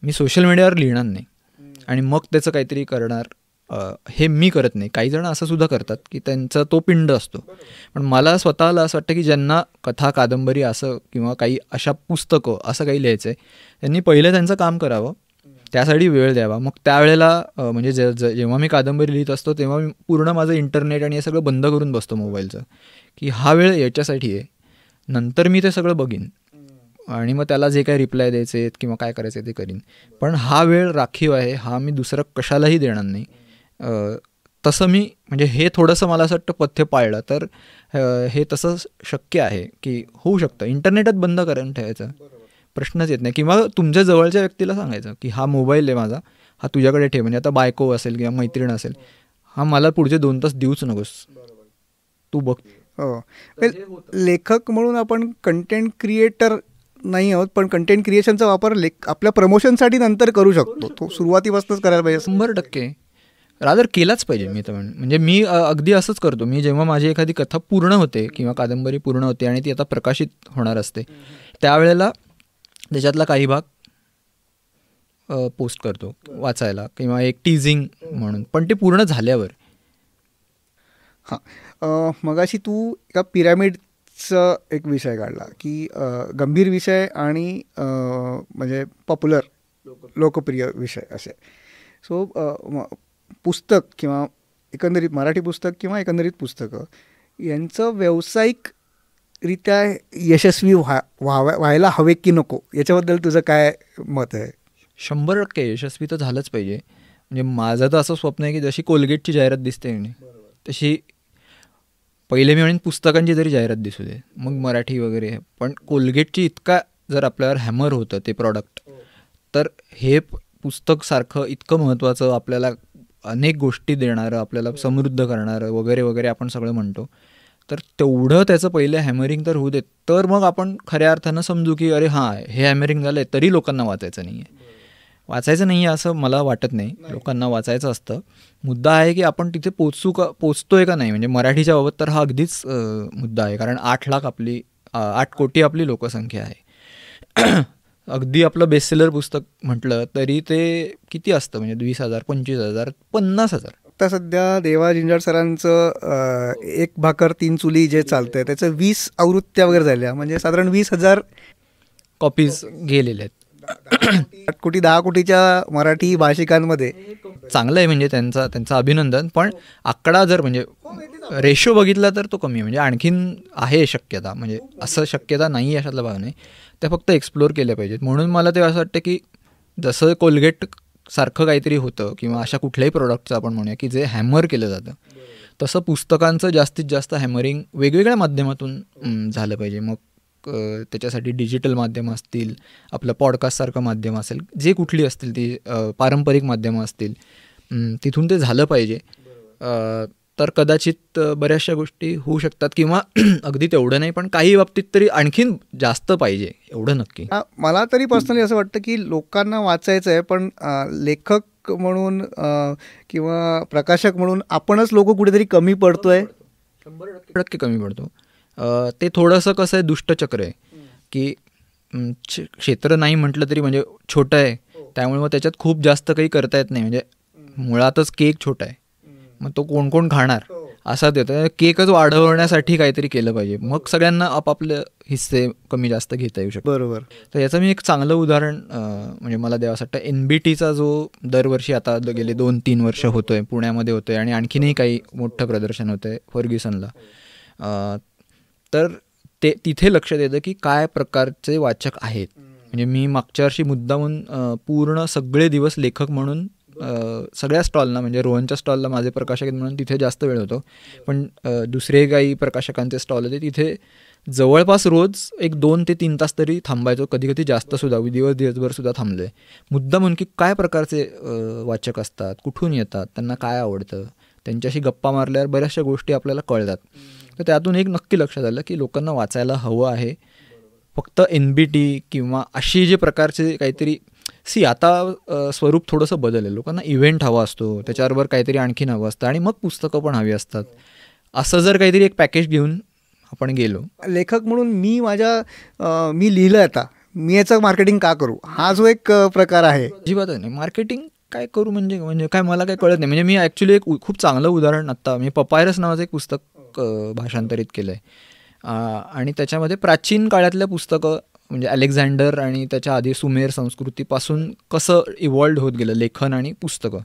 Speaker 1: मी सोशल मीडियावर लिहिणार नाही आणि मग त्याचं काहीतरी करणार हे मी करत नाही. काही जण असं सुद्धा करतात की त्यांचा तो पिंड असतो. पण मला स्वतःला असं वाटतं की ज्यांना कथा, कादंबरी असं किंवा काही अशा पुस्तकं असं काही लिहायचं आहे, त्यांनी पहिलं त्यांचं काम करावं, त्यासाठी वेळ द्यावा. मग त्यावेळेला म्हणजे जेव्हा मी कादंबरी लिहित असतो तेव्हा मी पूर्ण माझं इंटरनेट आणि हे सगळं बंद करून बसतो मोबाईलचं, की हा वेळ याच्यासाठी आहे. नंतर मी ते सगळं बघीन आणि मग त्याला जे काही रिप्लाय द्यायचे आहेत किंवा काय करायचं ते करीन. पण हा वेळ राखीव आहे, हा मी दुसरं कशालाही देणार नाही. तसं मी म्हणजे हे थोडंसं मला असं वाटतं पथ्य पाळलं तर हे तसं शक्य आहे की होऊ शकतं. इंटरनेटच बंद करून ठेवायचं, प्रश्नच येत नाही. किंवा तुमच्या जवळच्या व्यक्तीला सांगायचं की हा मोबाईल आहे माझा, हा तुझ्याकडे ठेव. म्हणजे आता बायको असेल किंवा मैत्रीण असेल, हा मला पुढचे 2 तास देऊच नकोस, तू बघ.
Speaker 2: हो, लेखक म्हणून आपण कंटेंट क्रिएटर नाही आहोत, पण कंटेंट क्रिएशनचा वापर आपल्या प्रमोशनसाठी नंतर करू शकतो. तो सुरुवातीपासूनच करायला पाहिजे.
Speaker 1: 100% रादर केलाच पाहिजे. मी तर म्हणजे मी अगदी असंच करतो. मी जेव्हा माझी एखादी कथा पूर्ण होते किंवा कादंबरी पूर्ण होते आणि ती आता प्रकाशित होणार असते, त्यावेळेला त्याच्यातला काही भाग पोस्ट करतो वाचायला किंवा एक टीझिंग म्हणून. पण ते पूर्ण झाल्यावर.
Speaker 2: हां, मगाशी तू एका पिरॅमिडचा एक विषय काढला की गंभीर विषय आणि म्हणजे पॉप्युलर, लोकप्रिय विषय असे. सो पुस्तक किंवा एकंदरीत मराठी पुस्तक किंवा एकंदरीत पुस्तकं यांचं व्यावसायिकरित्या यशस्वी व्हायला हवे की नको, याच्याबद्दल तुझं काय मत आहे?
Speaker 1: 100% यशस्वी तर झालंच पाहिजे. म्हणजे माझं तर असं स्वप्न आहे की जशी कोलगेटची जाहिरात दिसते तशी पहिले मी म्हणेन पुस्तकांची जरी जाहिरात दिसू दे, मग मराठी वगैरे. पण कोलगेटची इतका जर आपल्यावर हॅमर होतं ते प्रॉडक्ट, तर हे पुस्तक सारखं इतकं महत्त्वाचं, आपल्याला अनेक गोष्टी देणारं, आपल्याला समृद्ध करणारं वगैरे वगैरे आपण सगळं म्हणतो, तर तेवढं त्याचं पहिलं हॅमरिंग तर होऊ देत, तर मग आपण खऱ्या अर्थानं समजू की अरे हां, हे हॅमरिंग झालं आहे तरी लोकांना वाचायचं नाही आहे. वाचायचं नाही आहे असं मला वाटत नाही. लोकांना वाचायचं असतं. मुद्दा आहे की आपण तिथे पोचतोय का नाही. म्हणजे मराठीच्या बाबत तर हा अगदीच मुद्दा आहे. कारण 8 कोटी आपली लोकसंख्या आहे. अगदी आपलं बेस्टसेलर पुस्तक म्हटलं तरी ते किती असतं, म्हणजे 20,000, 25,000, 50,000.
Speaker 2: आता सध्या देवा जिंजाड सरांचं एक भाकर तीन चुली जे चालतंय त्याचं 20 आवृत्त्या वगैरे झाल्या, म्हणजे साधारण 20,000
Speaker 1: कॉपीज गेलेल्या आहेत.
Speaker 2: 8 कोटी 10 कोटीच्या मराठी भाषिकांमध्ये.
Speaker 1: चांगलं आहे, म्हणजे त्यांचं अभिनंदन. पण आकडा जर म्हणजे रेशो बघितला तर तो कमी आहे. म्हणजे आणखीन आहे शक्यता, म्हणजे असं शक्यता नाही अशातला भाग नाही. त्या फक्त एक्सप्लोअर केल्या पाहिजेत. म्हणून मला ते असं वाटतं की जसं कोलगेट सारखं काहीतरी होतं किंवा अशा कुठल्याही प्रोडक्टचं आपण म्हणूया की जे हॅमर केलं जातं, तसं पुस्तकांचं जास्तीत जास्त हॅमरिंग वेगवेगळ्या माध्यमातून झालं पाहिजे. मग त्याच्यासाठी डिजिटल माध्यमं असतील, आपलं पॉडकास्टसारखं माध्यम असेल, जे कुठली असतील ती पारंपरिक माध्यमं असतील, तिथून ते झालं पाहिजे. तर कदाचित बऱ्याचशा गोष्टी होऊ शकतात. किंवा अगदी तेवढं नाही, पण काही बाबतीत तरी आणखीन जास्त पाहिजे, एवढं नक्की.
Speaker 2: मला तरी पर्सनली असं वाटतं की लोकांना वाचायचं आहे, पण लेखक म्हणून किंवा प्रकाशक म्हणून आपणच लोक कुठेतरी कमी पडतोय.
Speaker 1: 100% कमी पडतो. ते थोडंसं कसं आहे, दुष्टचक्र आहे की क्षेत्र नाही म्हटलं तरी म्हणजे छोटं आहे, त्यामुळे मग त्याच्यात खूप जास्त काही करता येत नाही. म्हणजे मुळातच केक छोटा आहे, मग तो कोण कोण खाणार असा देतो. केकच वाढवण्यासाठी काहीतरी केलं पाहिजे, मग सगळ्यांना आपापले हिस्से कमी जास्त घेता येऊ शकतो.
Speaker 2: बरोबर.
Speaker 1: तर याचं मी एक चांगलं उदाहरण म्हणजे मला द्यावं वाटतं. NBTचा जो दरवर्षी आता गेले 2-3 वर्ष होतोय, पुण्यामध्ये होतोय आणि आणखीनही काही मोठं प्रदर्शन होतं आहे फर्ग्युसनला. तर तिथे लक्षात येतं की काय प्रकारचे वाचक आहेत. म्हणजे मी मागच्या वर्षी मुद्दामून पूर्ण सगळे दिवस लेखक म्हणून सगळ्या स्टॉलना, म्हणजे रोहनच्या स्टॉलला माझे प्रकाशक म्हणून तिथे जास्त वेळ होतो, पण दुसरे काही प्रकाशकांचे स्टॉल होते तिथे जवळपास रोज एक 2 ते 3 तास तरी थांबायचो, कधी कधी जास्त सुद्धा, दिवसभर सुद्धा थांबलो आहे मुद्दामून की काय प्रकारचे वाचक असतात, कुठून येतात, त्यांना काय आवडतं, त्यांच्याशी गप्पा मारल्यावर बऱ्याचशा गोष्टी आपल्याला कळतात. तर त्यातून एक नक्की लक्षात आलं की लोकांना वाचायला हवं आहे. फक्त NBT किंवा अशी जे प्रकारचे काहीतरी आता स्वरूप थोडंसं बदललं. लोकांना इव्हेंट हवा असतो, त्याच्याबरोबर काहीतरी आणखीन हवं असतं आणि मग पुस्तकं पण हवी असतात. असं जर काहीतरी एक पॅकेज घेऊन आपण गेलो
Speaker 2: लेखक म्हणून मी लिहिलं, आता मी याचं मार्केटिंग का करू, हा जो एक प्रकार आहे.
Speaker 1: अजिबात नाही. मार्केटिंग काय करू म्हणजे म्हणजे काय मला काय कळत नाही. म्हणजे मी ॲक्च्युली एक खूप चांगलं उदाहरण आत्ता मी पपायरस नावाचं एक पुस्तक भाषांतरित केलं आहे आणि त्याच्यामध्ये प्राचीन काळातल्या पुस्तकं म्हणजे अलेक्झांडर आणि त्याच्या आधी सुमेर संस्कृतीपासून कसं इव्हॉल्ड होत गेलं लेखन आणि पुस्तकं.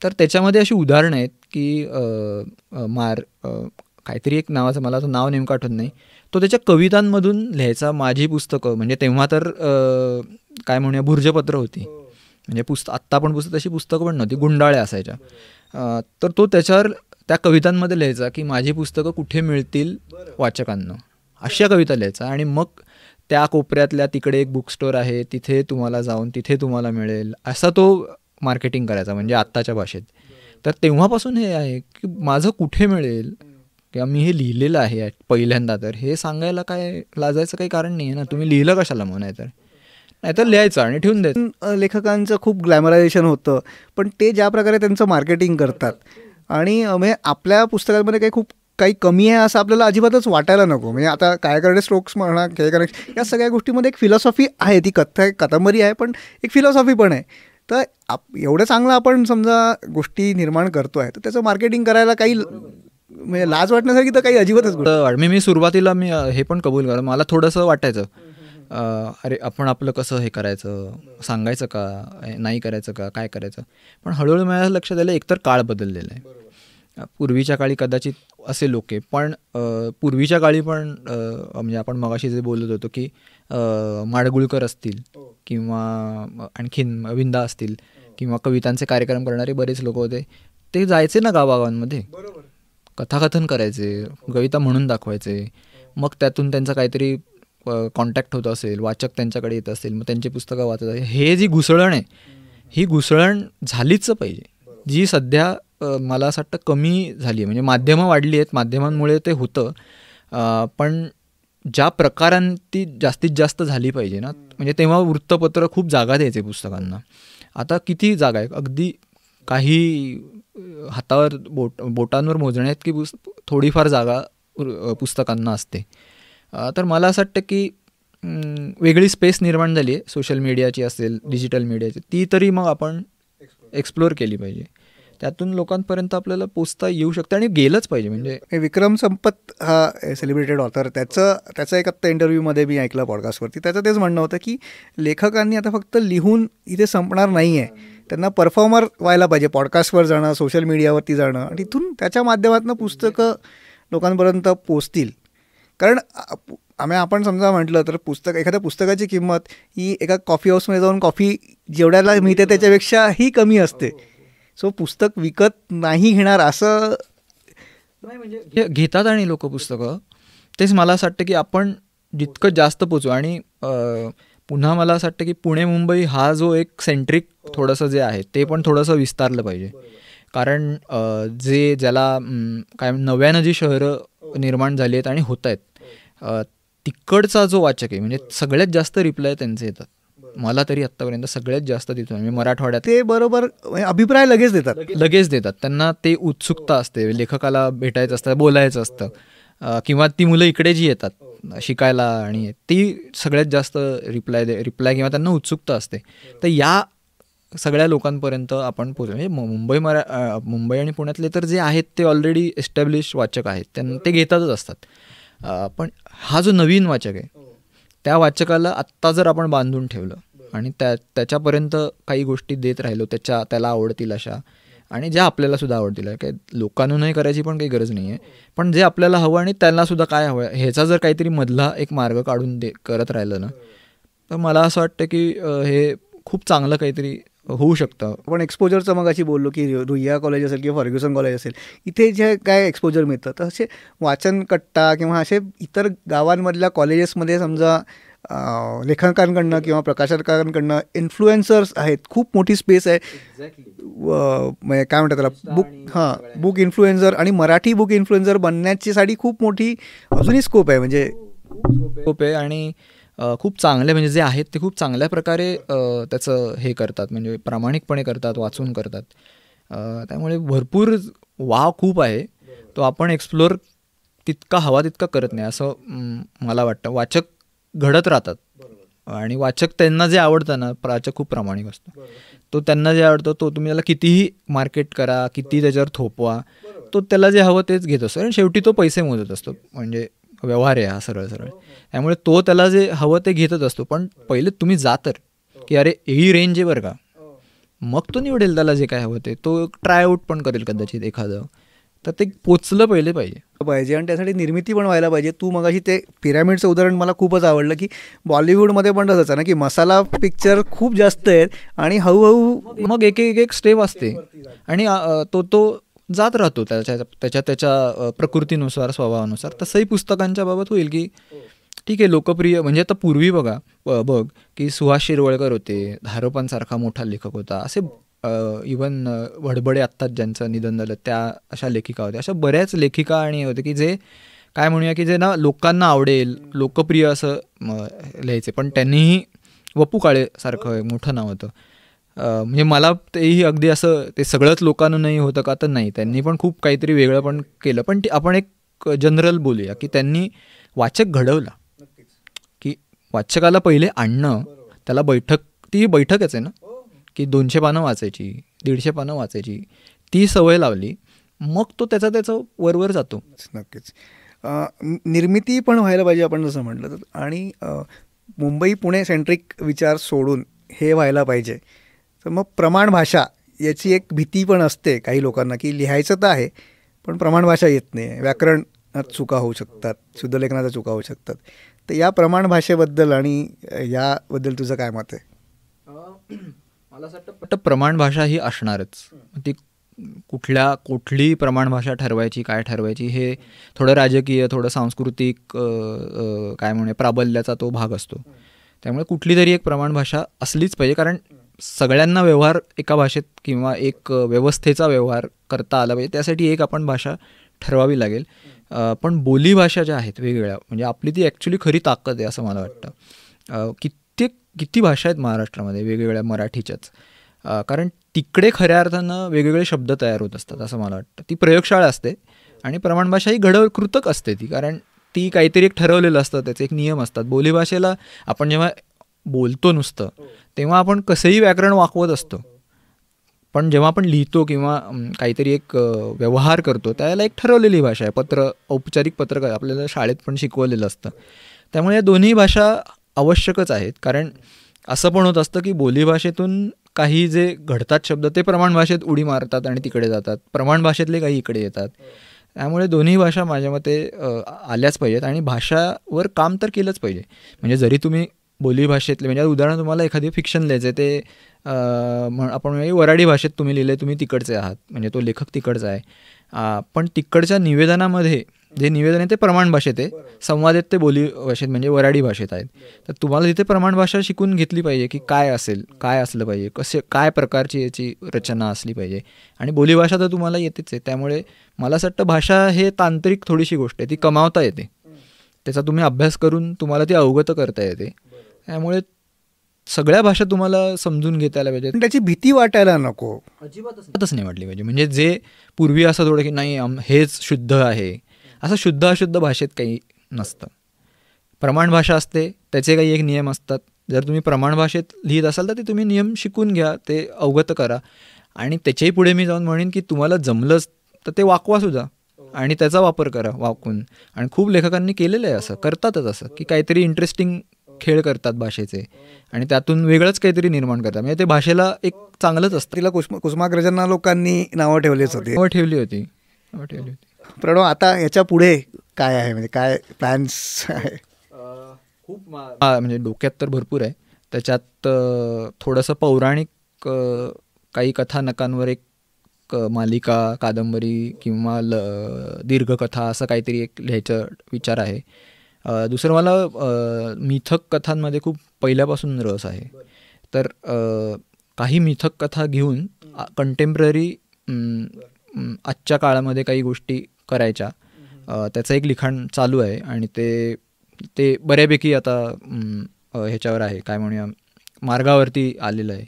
Speaker 1: तर त्याच्यामध्ये अशी उदाहरणं आहेत की काहीतरी एक नावाचं मला तो नाव नेमकं आठवत नाही. तो त्याच्या कवितांमधून लिहायचा. माझी पुस्तकं म्हणजे तेव्हा तर काय म्हणूया भुर्जपत्र होती म्हणजे आत्ता पण तशी पुस्तकं पण नव्हती, गुंडाळ्या असायच्या. तर तो त्याच्यावर त्या कवितांमध्ये लिहायचा की माझी पुस्तकं कुठे मिळतील वाचकांना, अशा कविता लिहायचा. आणि मग त्या कोपऱ्यातल्या तिकडे एक बुक स्टोअर आहे तिथे तुम्हाला जाऊन तिथे तुम्हाला मिळेल असा तो मार्केटिंग करायचा म्हणजे आत्ताच्या भाषेत. तर तेव्हापासून हे आहे की माझं कुठे मिळेल किंवा मी हे लिहिलेलं आहे पहिल्यांदा, तर हे सांगायला काय लाजायचं काही कारण नाही आहे ना. तुम्ही लिहिलं कशाला मग, नाहीतर लिहायचं आणि ठेवून द्यायचं.
Speaker 2: लेखकांचं खूप ग्लॅमरायझेशन होतं, पण ते ज्या प्रकारे त्यांचं मार्केटिंग करतात आणि म्हणजे आपल्या पुस्तकांमध्ये काही कमी आहे असं आपल्याला अजिबातच वाटायला नको. म्हणजे आता काय करणे स्ट्रोक्स म्हणा, काय करणे, या सगळ्या गोष्टीमध्ये एक फिलॉसॉफी आहे. ती कादंबरी आहे पण एक फिलॉसॉफी पण आहे. तर एवढं चांगलं आपण समजा गोष्टी निर्माण करतो आहे तर त्याचं मार्केटिंग करायला काही म्हणजे लाज वाटण्यासारखी तर काही अजिबातच गोष्ट.
Speaker 1: मी सुरुवातीला हे पण कबूल करा, मला थोडंसं वाटायचं अरे आपण आपलं कसं हे करायचं, सांगायचं का नाही करायचं का काय करायचं. पण हळूहळू माझ्या लक्षात आलं एकतर काळ बदललेला आहे. पूर्वीच्या काळी कदाचित असे लोक आहे, पण पूर्वीच्या काळी पण म्हणजे आपण मगाशी जे बोलत होतो की माडगुळकर असतील किंवा आणखीन विंदा असतील किंवा कवितांचे कार्यक्रम करणारे बरेच लोक होते. ते जायचे ना गावागावांमध्ये, कथाकथन करायचे, कविता म्हणून दाखवायचे. मग त्यातून त्यांचा काहीतरी कॉन्टॅक्ट होत असेल, वाचक त्यांच्याकडे येत असेल, मग त्यांची पुस्तकं वाचत असेल. हे जी घुसळण आहे ही घुसळण झालीच पाहिजे, जी सध्या मला असं वाटतं कमी झाली आहे. म्हणजे माध्यमं वाढली आहेत, माध्यमांमुळे ते होतं, पण ज्या प्रकारांती जास्तीत जास्त झाली पाहिजे ना. म्हणजे तेव्हा वृत्तपत्र खूप जागा द्यायचे पुस्तकांना. आता किती जागा आहे, अगदी काही हातावर बोटांवर मोजण्यात की थोडीफार जागा पुस्तकांना असते. तर मला असं वाटतं की वेगळी स्पेस निर्माण झाली आहे सोशल मीडियाची असेल, डिजिटल मीडियाची, ती तरी मग आपण एक्सप्लोअर केली पाहिजे. त्यातून लोकांपर्यंत आपल्याला पोचता येऊ शकतं आणि गेलंच पाहिजे. म्हणजे
Speaker 2: विक्रम संपत हा सेलिब्रेटेड ऑथर, त्याचा एक आत्ता इंटरव्ह्यूमध्ये मी ऐकलं पॉडकास्टवरती, त्याचं तेच म्हणणं होतं की लेखकांनी आता फक्त लिहून इथे संपणार नाही आहे, त्यांना परफॉर्मर व्हायला पाहिजे, पॉडकास्टवर जाणं, सोशल मीडियावरती जाणं आणि तिथून त्याच्या माध्यमातून पुस्तकं लोकांपर्यंत पोचतील. कारण आपण समजा म्हटलं तर एखाद्या पुस्तकाची किंमत ही एका कॉफी हाऊसमध्ये जाऊन कॉफी जेवढ्याला मिळते त्याच्यापेक्षाही कमी असते. सो पुस्तक विकत नाही घेणार असं
Speaker 1: म्हणजे घेतात आणि लोक पुस्तकं. तेच मला असं वाटतं की आपण जितकं जास्त पोचू. आणि पुन्हा मला असं वाटतं की पुणे मुंबई हा जो एक सेंट्रिक थोडंसं जे आहे ते पण थोडंसं विस्तारलं पाहिजे. कारण ज्याला काय नव्यानं जी शहरं निर्माण झाली आहेत आणि होत आहेत, तिकडचा जो वाचक आहे म्हणजे सगळ्यात जास्त रिप्लाय त्यांचे येतात. मला तरी आत्तापर्यंत सगळ्यात जास्त तिथून म्हणजे मराठवाड्यात
Speaker 2: ते बरोबर अभिप्राय लगेच देतात.
Speaker 1: त्यांना ते उत्सुकता असते, लेखकाला भेटायचं असतं, बोलायचं असतं, किंवा ती मुलं इकडे जी येतात शिकायला आणि ती सगळ्यात जास्त रिप्लाय किंवा त्यांना उत्सुकता असते. तर या सगळ्या लोकांपर्यंत आपण पोहोचू. म्हणजे मुंबई आणि पुण्यातले तर जे आहेत ते ऑलरेडी एस्टॅब्लिश वाचक आहेत, त्यांना ते घेतातच असतात. पण हा जो नवीन वाचक आहे त्या वाचकाला आत्ता जर आपण बांधून ठेवलं आणि त्याच्यापर्यंत काही गोष्टी देत राहिलो त्याला आवडतील अशा, आणि ज्या आपल्याला सुद्धा आवडतील, काही लोकांनाही करायची पण काही गरज नाही आहे, पण जे आपल्याला हवं आणि त्यांना सुद्धा काय हवं ह्याचा जर काहीतरी मधला एक मार्ग काढून करत राहिलं ना, तर मला असं वाटतं की हे खूप चांगलं काहीतरी होऊ शकतं.
Speaker 2: आपण एक्सपोजरचं मग अशी बोललो की रुईया कॉलेज असेल किंवा फर्ग्युसन कॉलेज असेल, इथे जे काय एक्सपोजर मिळतं तर असे वाचनकट्टा किंवा असे इतर गावांमधल्या कॉलेजेसमध्ये समजा लेखकांकडनं किंवा प्रकाशकांकडनं इन्फ्लुएन्सर्स आहेत, खूप मोठी स्पेस आहे. म्हणजे काय म्हणतात त्याला, बुक इन्फ्लुएन्सर आणि मराठी बुक इन्फ्लुएन्सर बनण्याची खूप मोठी अजूनही स्कोप आहे. म्हणजे
Speaker 1: स्कोप आहे आणि खूप चांगले म्हणजे जे आहेत ते खूप चांगल्या प्रकारे त्याचं हे करतात, म्हणजे प्रामाणिकपणे करतात, वाचून करतात. त्यामुळे भरपूर वाव खूप आहे, तो आपण एक्सप्लोर तितका हवा तितका करत नाही असं मला वाटतं. वाचक घडत राहतात आणि वाचक त्यांना जे आवडतं ना, वाचक खूप प्रामाणिक असतो. तो त्यांना जे आवडतं तो तुम्ही त्याला कितीही मार्केट करा, किती त्याच्यावर थोपवा, तो त्याला जे हवं तेच घेत असतो आणि शेवटी तो पैसे मोजत असतो. म्हणजे व्यवहार आहे हा सरळ सरळ. त्यामुळे तो त्याला जे हवं ते घेतच असतो. पण पहिले तुम्ही जा तर, की अरे ही रेंज आहे बरं का, मग तो निवडेल त्याला जे काय हवं ते. तो ट्रायआउट पण करेल कदाचित एखादं. तर ते पोचलं पाहिजे.
Speaker 2: आणि त्यासाठी निर्मिती पण व्हायला पाहिजे. तू मगाशी ते पिरॅमिडचं उदाहरण मला खूपच आवडलं, की बॉलिवूडमध्ये पण तसंच आहे ना, की मसाला पिक्चर खूप जास्त आहेत आणि हळूहळू
Speaker 1: मग एक स्टेप असते आणि तो जात राहतो त्याच्या प्रकृतीनुसार, स्वभावानुसार. तसंही पुस्तकांच्या बाबत होईल, की ठीक आहे लोकप्रिय म्हणजे आता पूर्वी बघ की सुहास शिरवळकर होते, धारोपांसारखा मोठा लेखक होता. असे इवन वडबडे आत्ताच ज्यांचं निधन झालं त्या अशा लेखिका होत्या. अशा बऱ्याच लेखिका आणि होते की जे काय म्हणूया की जे ना लोकांना आवडेल, लोकप्रिय असं लिहायचे. पण त्यांनीही वपू काळेसारखं मोठं नाव होतं. म्हणजे मला तेही अगदी असं ते सगळंच लोकांना नाही होतं का, तर नाही, त्यांनी पण खूप काहीतरी वेगळं पण केलं. पण आपण एक जनरल बोलूया की त्यांनी वाचक घडवला, की वाचकाला पहिले आणणं, त्याला ती बैठकच आहे ना, की 200 पानं वाचायची, 150 पानं वाचायची, ती सवय लावली, मग तो त्याचं वरवर जातो.
Speaker 2: नक्कीच. निर्मिती पण व्हायला पाहिजे आपण जसं म्हटलं तर. आणि मुंबई पुणे सेंट्रिक विचार सोडून हे व्हायला पाहिजे. तर मग प्रमाण भाषा याची एक भीती पण असते काही लोकांना, की लिहायचं तर आहे पण प्रमाण भाषा येत नाही, व्याकरणात चुका होऊ शकतात, शुद्धलेखनाच्या चुका होऊ शकतात. तर या प्रमाण भाषेबद्दल आणि याबद्दल तुझं काय मत आहे?
Speaker 1: मला असं वाटतं प्रमाण भाषा ही असणारच. ती कुठली प्रमाण भाषा ठरवायची, काय ठरवायची, हे थोडं राजकीय, थोडं सांस्कृतिक काय म्हणूया प्राबल्याचा तो भाग असतो. त्यामुळे कुठली तरी एक प्रमाण भाषा असलीच पाहिजे, कारण सगळ्यांना व्यवहार एका भाषेत किंवा एक व्यवस्थेचा व्यवहार करता आला पाहिजे. त्यासाठी एक आपण भाषा ठरवावी लागेल. पण बोलीभाषा ज्या आहेत वेगवेगळ्या, म्हणजे आपली ती ॲक्च्युली खरी ताकद आहे असं मला वाटतं. किती भाषा आहेत महाराष्ट्रामध्ये वेगवेगळ्या मराठीच्याच, कारण तिकडे खऱ्या अर्थानं वेगवेगळे शब्द तयार होत असतात असं मला वाटतं. ती प्रयोगशाळा असते आणि प्रमाण भाषा ही कृतक असते ती, कारण ती काहीतरी एक ठरवलेलं असतं, त्याचे एक नियम असतात. बोलीभाषेला आपण जेव्हा बोलतो नुसतं तेव्हा आपण कसंही व्याकरण वाकवत असतो, पण जेव्हा आपण लिहितो किंवा काहीतरी एक व्यवहार करतो त्याला एक ठरवलेली भाषा आहे. औपचारिक पत्रकार आपल्याला शाळेत पण शिकवलेलं असतं. त्यामुळे या दोन्ही भाषा आवश्यकच आहेत, कारण असं पण होत असतं की बोलीभाषेतून काही जे घडतात शब्द ते प्रमाण भाषेत उडी मारतात आणि तिकडे जातात, प्रमाण भाषेतले काही इकडे येतात. त्यामुळे दोन्ही भाषा माझ्या मते आल्याच पाहिजेत आणि भाषावर काम तर केलंच पाहिजे. म्हणजे जरी तुम्ही बोलीभाषेतले, म्हणजे उदाहरण तुम्हाला एखादी फिक्शन लिहायचं आहे, ते आपण वऱ्हाडी भाषेत तुम्ही लिहिले, तुम्ही तिकडचे आहात, म्हणजे तो लेखक तिकडचा आहे, पण तिकडच्या निवेदनामध्ये जे निवेदन आहे ते प्रमाण भाषेत आहे, संवाद आहेत ते बोली भाषेत म्हणजे वऱ्हाडी भाषेत आहेत. तर तुम्हाला तिथे प्रमाण भाषा शिकून घेतली पाहिजे की काय असलं पाहिजे, काय प्रकारची याची रचना असली पाहिजे. आणि बोलीभाषा तर तुम्हाला येतेच आहे. त्यामुळे मला असं वाटतं भाषा हे तांत्रिक थोडीशी गोष्ट आहे, ती कमावता येते, त्याचा तुम्ही अभ्यास करून तुम्हाला ती अवगत करता येते. त्यामुळे सगळ्या भाषा तुम्हाला समजून घेतायला पाहिजे,
Speaker 2: त्याची भीती वाटायला नको,
Speaker 1: अजिबातच नाही वाटली पाहिजे. म्हणजे जे पूर्वी असं थोडं की नाही हेच शुद्ध आहे, असं शुद्ध अशुद्ध भाषेत काही नसतं. प्रमाण भाषा असते, त्याचे काही एक नियम असतात. जर तुम्ही प्रमाण भाषेत लिहित असाल तर ते तुम्ही नियम शिकून घ्या, ते अवगत करा. आणि त्याच्याही पुढे मी जाऊन म्हणेन की तुम्हाला जमलंच तर ते वाकवा सुद्धा आणि त्याचा वापर करा वाकून. आणि खूप लेखकांनी केलेलं आहे, असं करतातच, असं की काहीतरी इंटरेस्टिंग खेळ करतात भाषेचे आणि त्यातून वेगळंच काहीतरी निर्माण करतात. म्हणजे ते भाषेला एक चांगलंच असतं.
Speaker 2: तिला कुसुमाग्रजांना लोकांनी नावं ठेवली
Speaker 1: होती.
Speaker 2: प्रणव, आता याच्या पुढे काय आहे, म्हणजे काय प्लॅन्स आहे?
Speaker 1: खूप म्हणजे डोक्यात तर भरपूर आहे. त्याच्यात थोडंसं पौराणिक काही कथानकांवर एक मालिका, कादंबरी किंवा दीर्घकथा असं काहीतरी एक लिहायचं विचार आहे. दुसरं मला मिथक कथांमध्ये खूप पहिल्यापासून रस आहे. तर काही मिथक कथा घेऊन कंटेम्प्ररी आजच्या काळामध्ये काही गोष्टी करायच्या, त्याचं एक लिखाण चालू आहे आणि ते बऱ्यापैकी आता ह्याच्यावर आहे, काय म्हणूया, मार्गावरती आलेलं आहे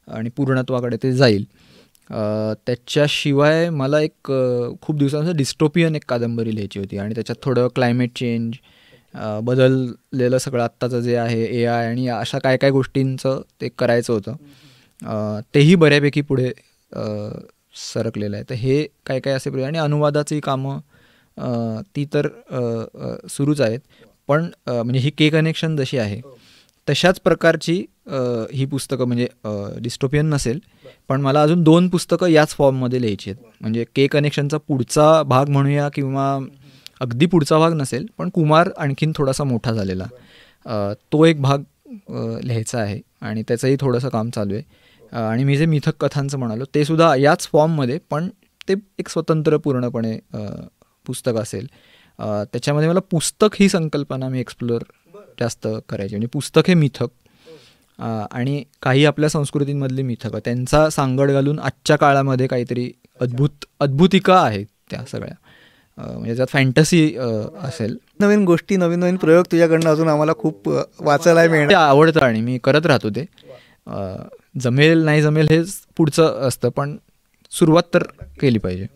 Speaker 1: आणि पूर्णत्वाकडे ते जाईल. त्याच्याशिवाय मला एक खूप दिवसांपासून डिस्टोपियन एक कादंबरी लिहायची होती आणि त्याच्यात थोडं क्लायमेट चेंज बदललेलं सगळं आत्ताचं जे आहे AI आणि अशा काय काय गोष्टींचं ते करायचं होतं. तेही बऱ्यापैकी पुढे सरकलेलं आहे. तर हे काय काय असे आणि अनुवादाची कामं ती तर सुरूच आहेत. पण म्हणजे ही के कनेक्शन जशी आहे तशाच प्रकारची ही पुस्तकं म्हणजे डिस्टोपियन नसेल, पण मला अजून 2 पुस्तकं याच फॉर्ममध्ये लिहायची आहेत. म्हणजे के कनेक्शनचा पुढचा भाग म्हणूया किंवा अगदी पुढचा भाग नसेल, पण कुमार आणखीन थोडासा मोठा झालेला तो एक भाग लिहायचा आहे आणि त्याचंही थोडंसं काम चालू आहे. आणि मी जे मिथक कथांचं म्हणालो ते सुद्धा याच फॉर्ममध्ये, पण ते एक स्वतंत्र पूर्णपणे पुस्तक असेल. त्याच्यामध्ये मला पुस्तक ही संकल्पना मी एक्सप्लोअर जास्त करायची. म्हणजे पुस्तक हे मिथक आणि काही आपल्या संस्कृतींमधली मिथकं त्यांचा सांगड घालून आजच्या काळामध्ये काहीतरी अद्भुतिका आहेत त्या सगळ्या. म्हणजे त्यात फॅन्टसी असेल,
Speaker 2: नवीन गोष्टी, नवीन नवीन प्रयोग तुझ्याकडनं अजून आम्हाला खूप वाचायला मिळणार.
Speaker 1: ते आवडतं आणि मी करत राहतो ते. जमेल नाही जमेल हे पुढचं असतं, पण सुरुवात तर केली पाहिजे.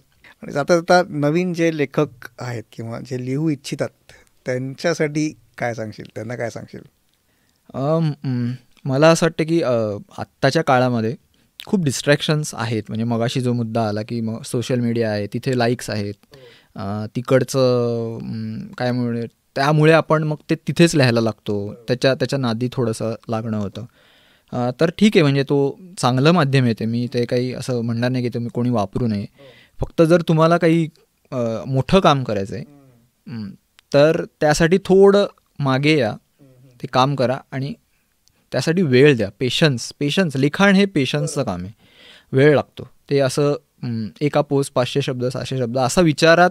Speaker 2: आणि जाता जाता नवीन जे लेखक आहेत किंवा जे लिहू इच्छितात त्यांच्यासाठी काय सांगशील, त्यांना काय सांगशील?
Speaker 1: मला असं वाटतं की आत्ताच्या काळामध्ये खूप डिस्ट्रॅक्शन्स आहेत. म्हणजे मगाशी जो मुद्दा आला की मग सोशल मीडिया आहे, तिथे लाईक्स आहेत, तिकडचं काय म्हणून त्यामुळे आपण मग ते तिथेच लिहायला लागतो, त्याच्या नादी थोडंसं लागणं होतं. तर ठीक आहे, म्हणजे तो चांगलं माध्यम येते, मी ते काही असं म्हणणार नाही की तुम्ही कोणी वापरू नये. फक्त जर तुम्हाला काही मोठं काम करायचं आहे तर त्यासाठी थोडं मागे या, ते काम करा आणि त्यासाठी वेळ द्या. पेशन्स लिखाण हे पेशन्सचं काम आहे, वेळ लागतो. ते असं एका पोस्ट 500 शब्द 600 शब्द असा विचारात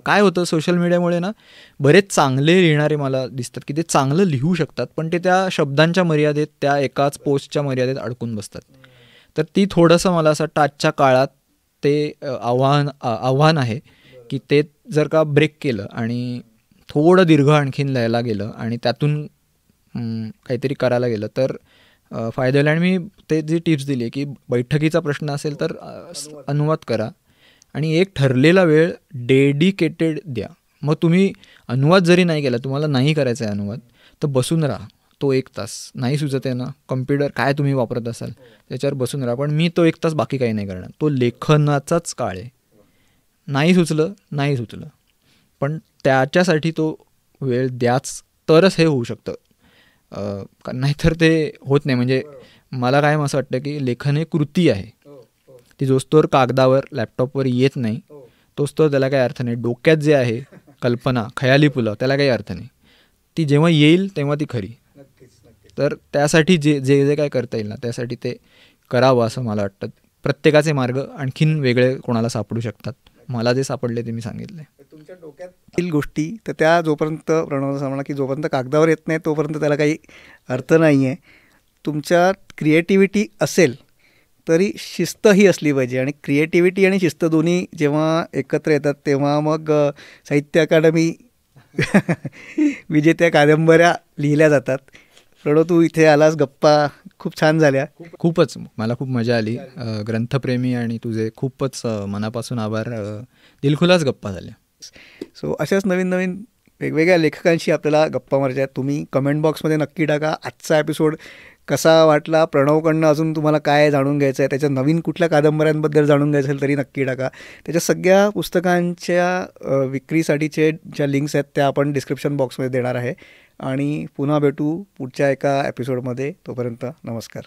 Speaker 1: काय होतं, सोशल मीडियामुळे ना बरेच चांगले लिहिणारे मला दिसतात की ते चांगलं लिहू शकतात, पण ते त्या शब्दांच्या मर्यादेत, त्या एकाच पोस्टच्या मर्यादेत अडकून बसतात. तर ती थोडंसं मला असं वाटतं आजच्या काळात ते आव्हान आहे की ते जर का ब्रेक केलं आणि थोडं दीर्घ आणखीन लिहायला गेलं आणि त्यातून काहीतरी करायला गेलं तर फायदा होईल. आणि मी ते जी टिप्स दिली आहे की बैठकीचा प्रश्न असेल तर अनुवाद करा आणि एक ठरलेला वेळ डेडिकेटेड द्या. मग तुम्ही अनुवाद जरी नाही केला, तुम्हाला नाही करायचा आहे अनुवाद, तर बसून राहा तो 1 तास. नाही सुचत आहे ना, कम्प्युटर काय तुम्ही वापरत असाल त्याच्यावर बसून राहा, पण मी तो 1 तास बाकी काही नाही करणार. तो लेखनाचाच काळ आहे. नाही सुचलं पण त्याच्यासाठी तो वेळ द्याच, तरच हे होऊ शकतं. नाहीतर ते होत नाही. म्हणजे मला काय असं वाटतं की लेखन हे कृती आहे, ती जोस्तोवर कागदावर लॅपटॉपवर येत नाही तोस्तोवर त्याला काही अर्थ नाही. डोक्यात जे आहे कल्पना, खयाली पुलाव, त्याला काही अर्थ नाही. ती जेव्हा येईल तेव्हा ती खरी. तर त्यासाठी जे जे जे काय करता येईल ना त्यासाठी ते करावं असं मला वाटतं. प्रत्येकाचे मार्ग आणखीन वेगळे कोणाला सापडू शकतात. मला जे सापडले ते मी सांगितले.
Speaker 2: तुमच्या डोक्यातील गोष्टी तर त्या जोपर्यंत प्रणव म्हणा की जोपर्यंत कागदावर येत नाही तोपर्यंत त्याला काही अर्थ नाही आहे. तुमच्यात क्रिएटिव्हिटी असेल तरी शिस्तही असली पाहिजे, आणि क्रिएटिव्हिटी आणि शिस्त दोन्ही जेव्हा एकत्र येतात तेव्हा मग साहित्य अकादमी विजेत्या कादंबऱ्या लिहिल्या जातात. प्रणव, तू इथे आलास, गप्पा खूप छान झाल्या.
Speaker 1: खूपच मला खूप मजा आली. ग्रंथप्रेमी आणि तुझे खूपच मनापासून आभार. दिलखुलास गप्पा झाल्या.
Speaker 2: सो अशाच नवीन नवीन वेगवेगळ्या लेखकांशी आपल्याला गप्पा मारायच्या आहेत. तुम्ही कमेंट बॉक्समध्ये नक्की टाका आजचा एपिसोड कसा वाटला. प्रणवकडनं अजून तुम्हाला काय जाणून घ्यायचं आहे, त्याच्या नवीन कुठल्या कादंबऱ्यांबद्दल जाणून घ्यायचं असेल तरी नक्की टाका. त्याच्या सगळ्या पुस्तकांच्या विक्रीसाठीचे ज्या लिंक्स आहेत त्या आपण डिस्क्रिप्शन बॉक्समध्ये देणार आहे. आणि पुन्हा भेटू पुढच्या एका एपिसोडमध्ये. तोपर्यंत नमस्कार.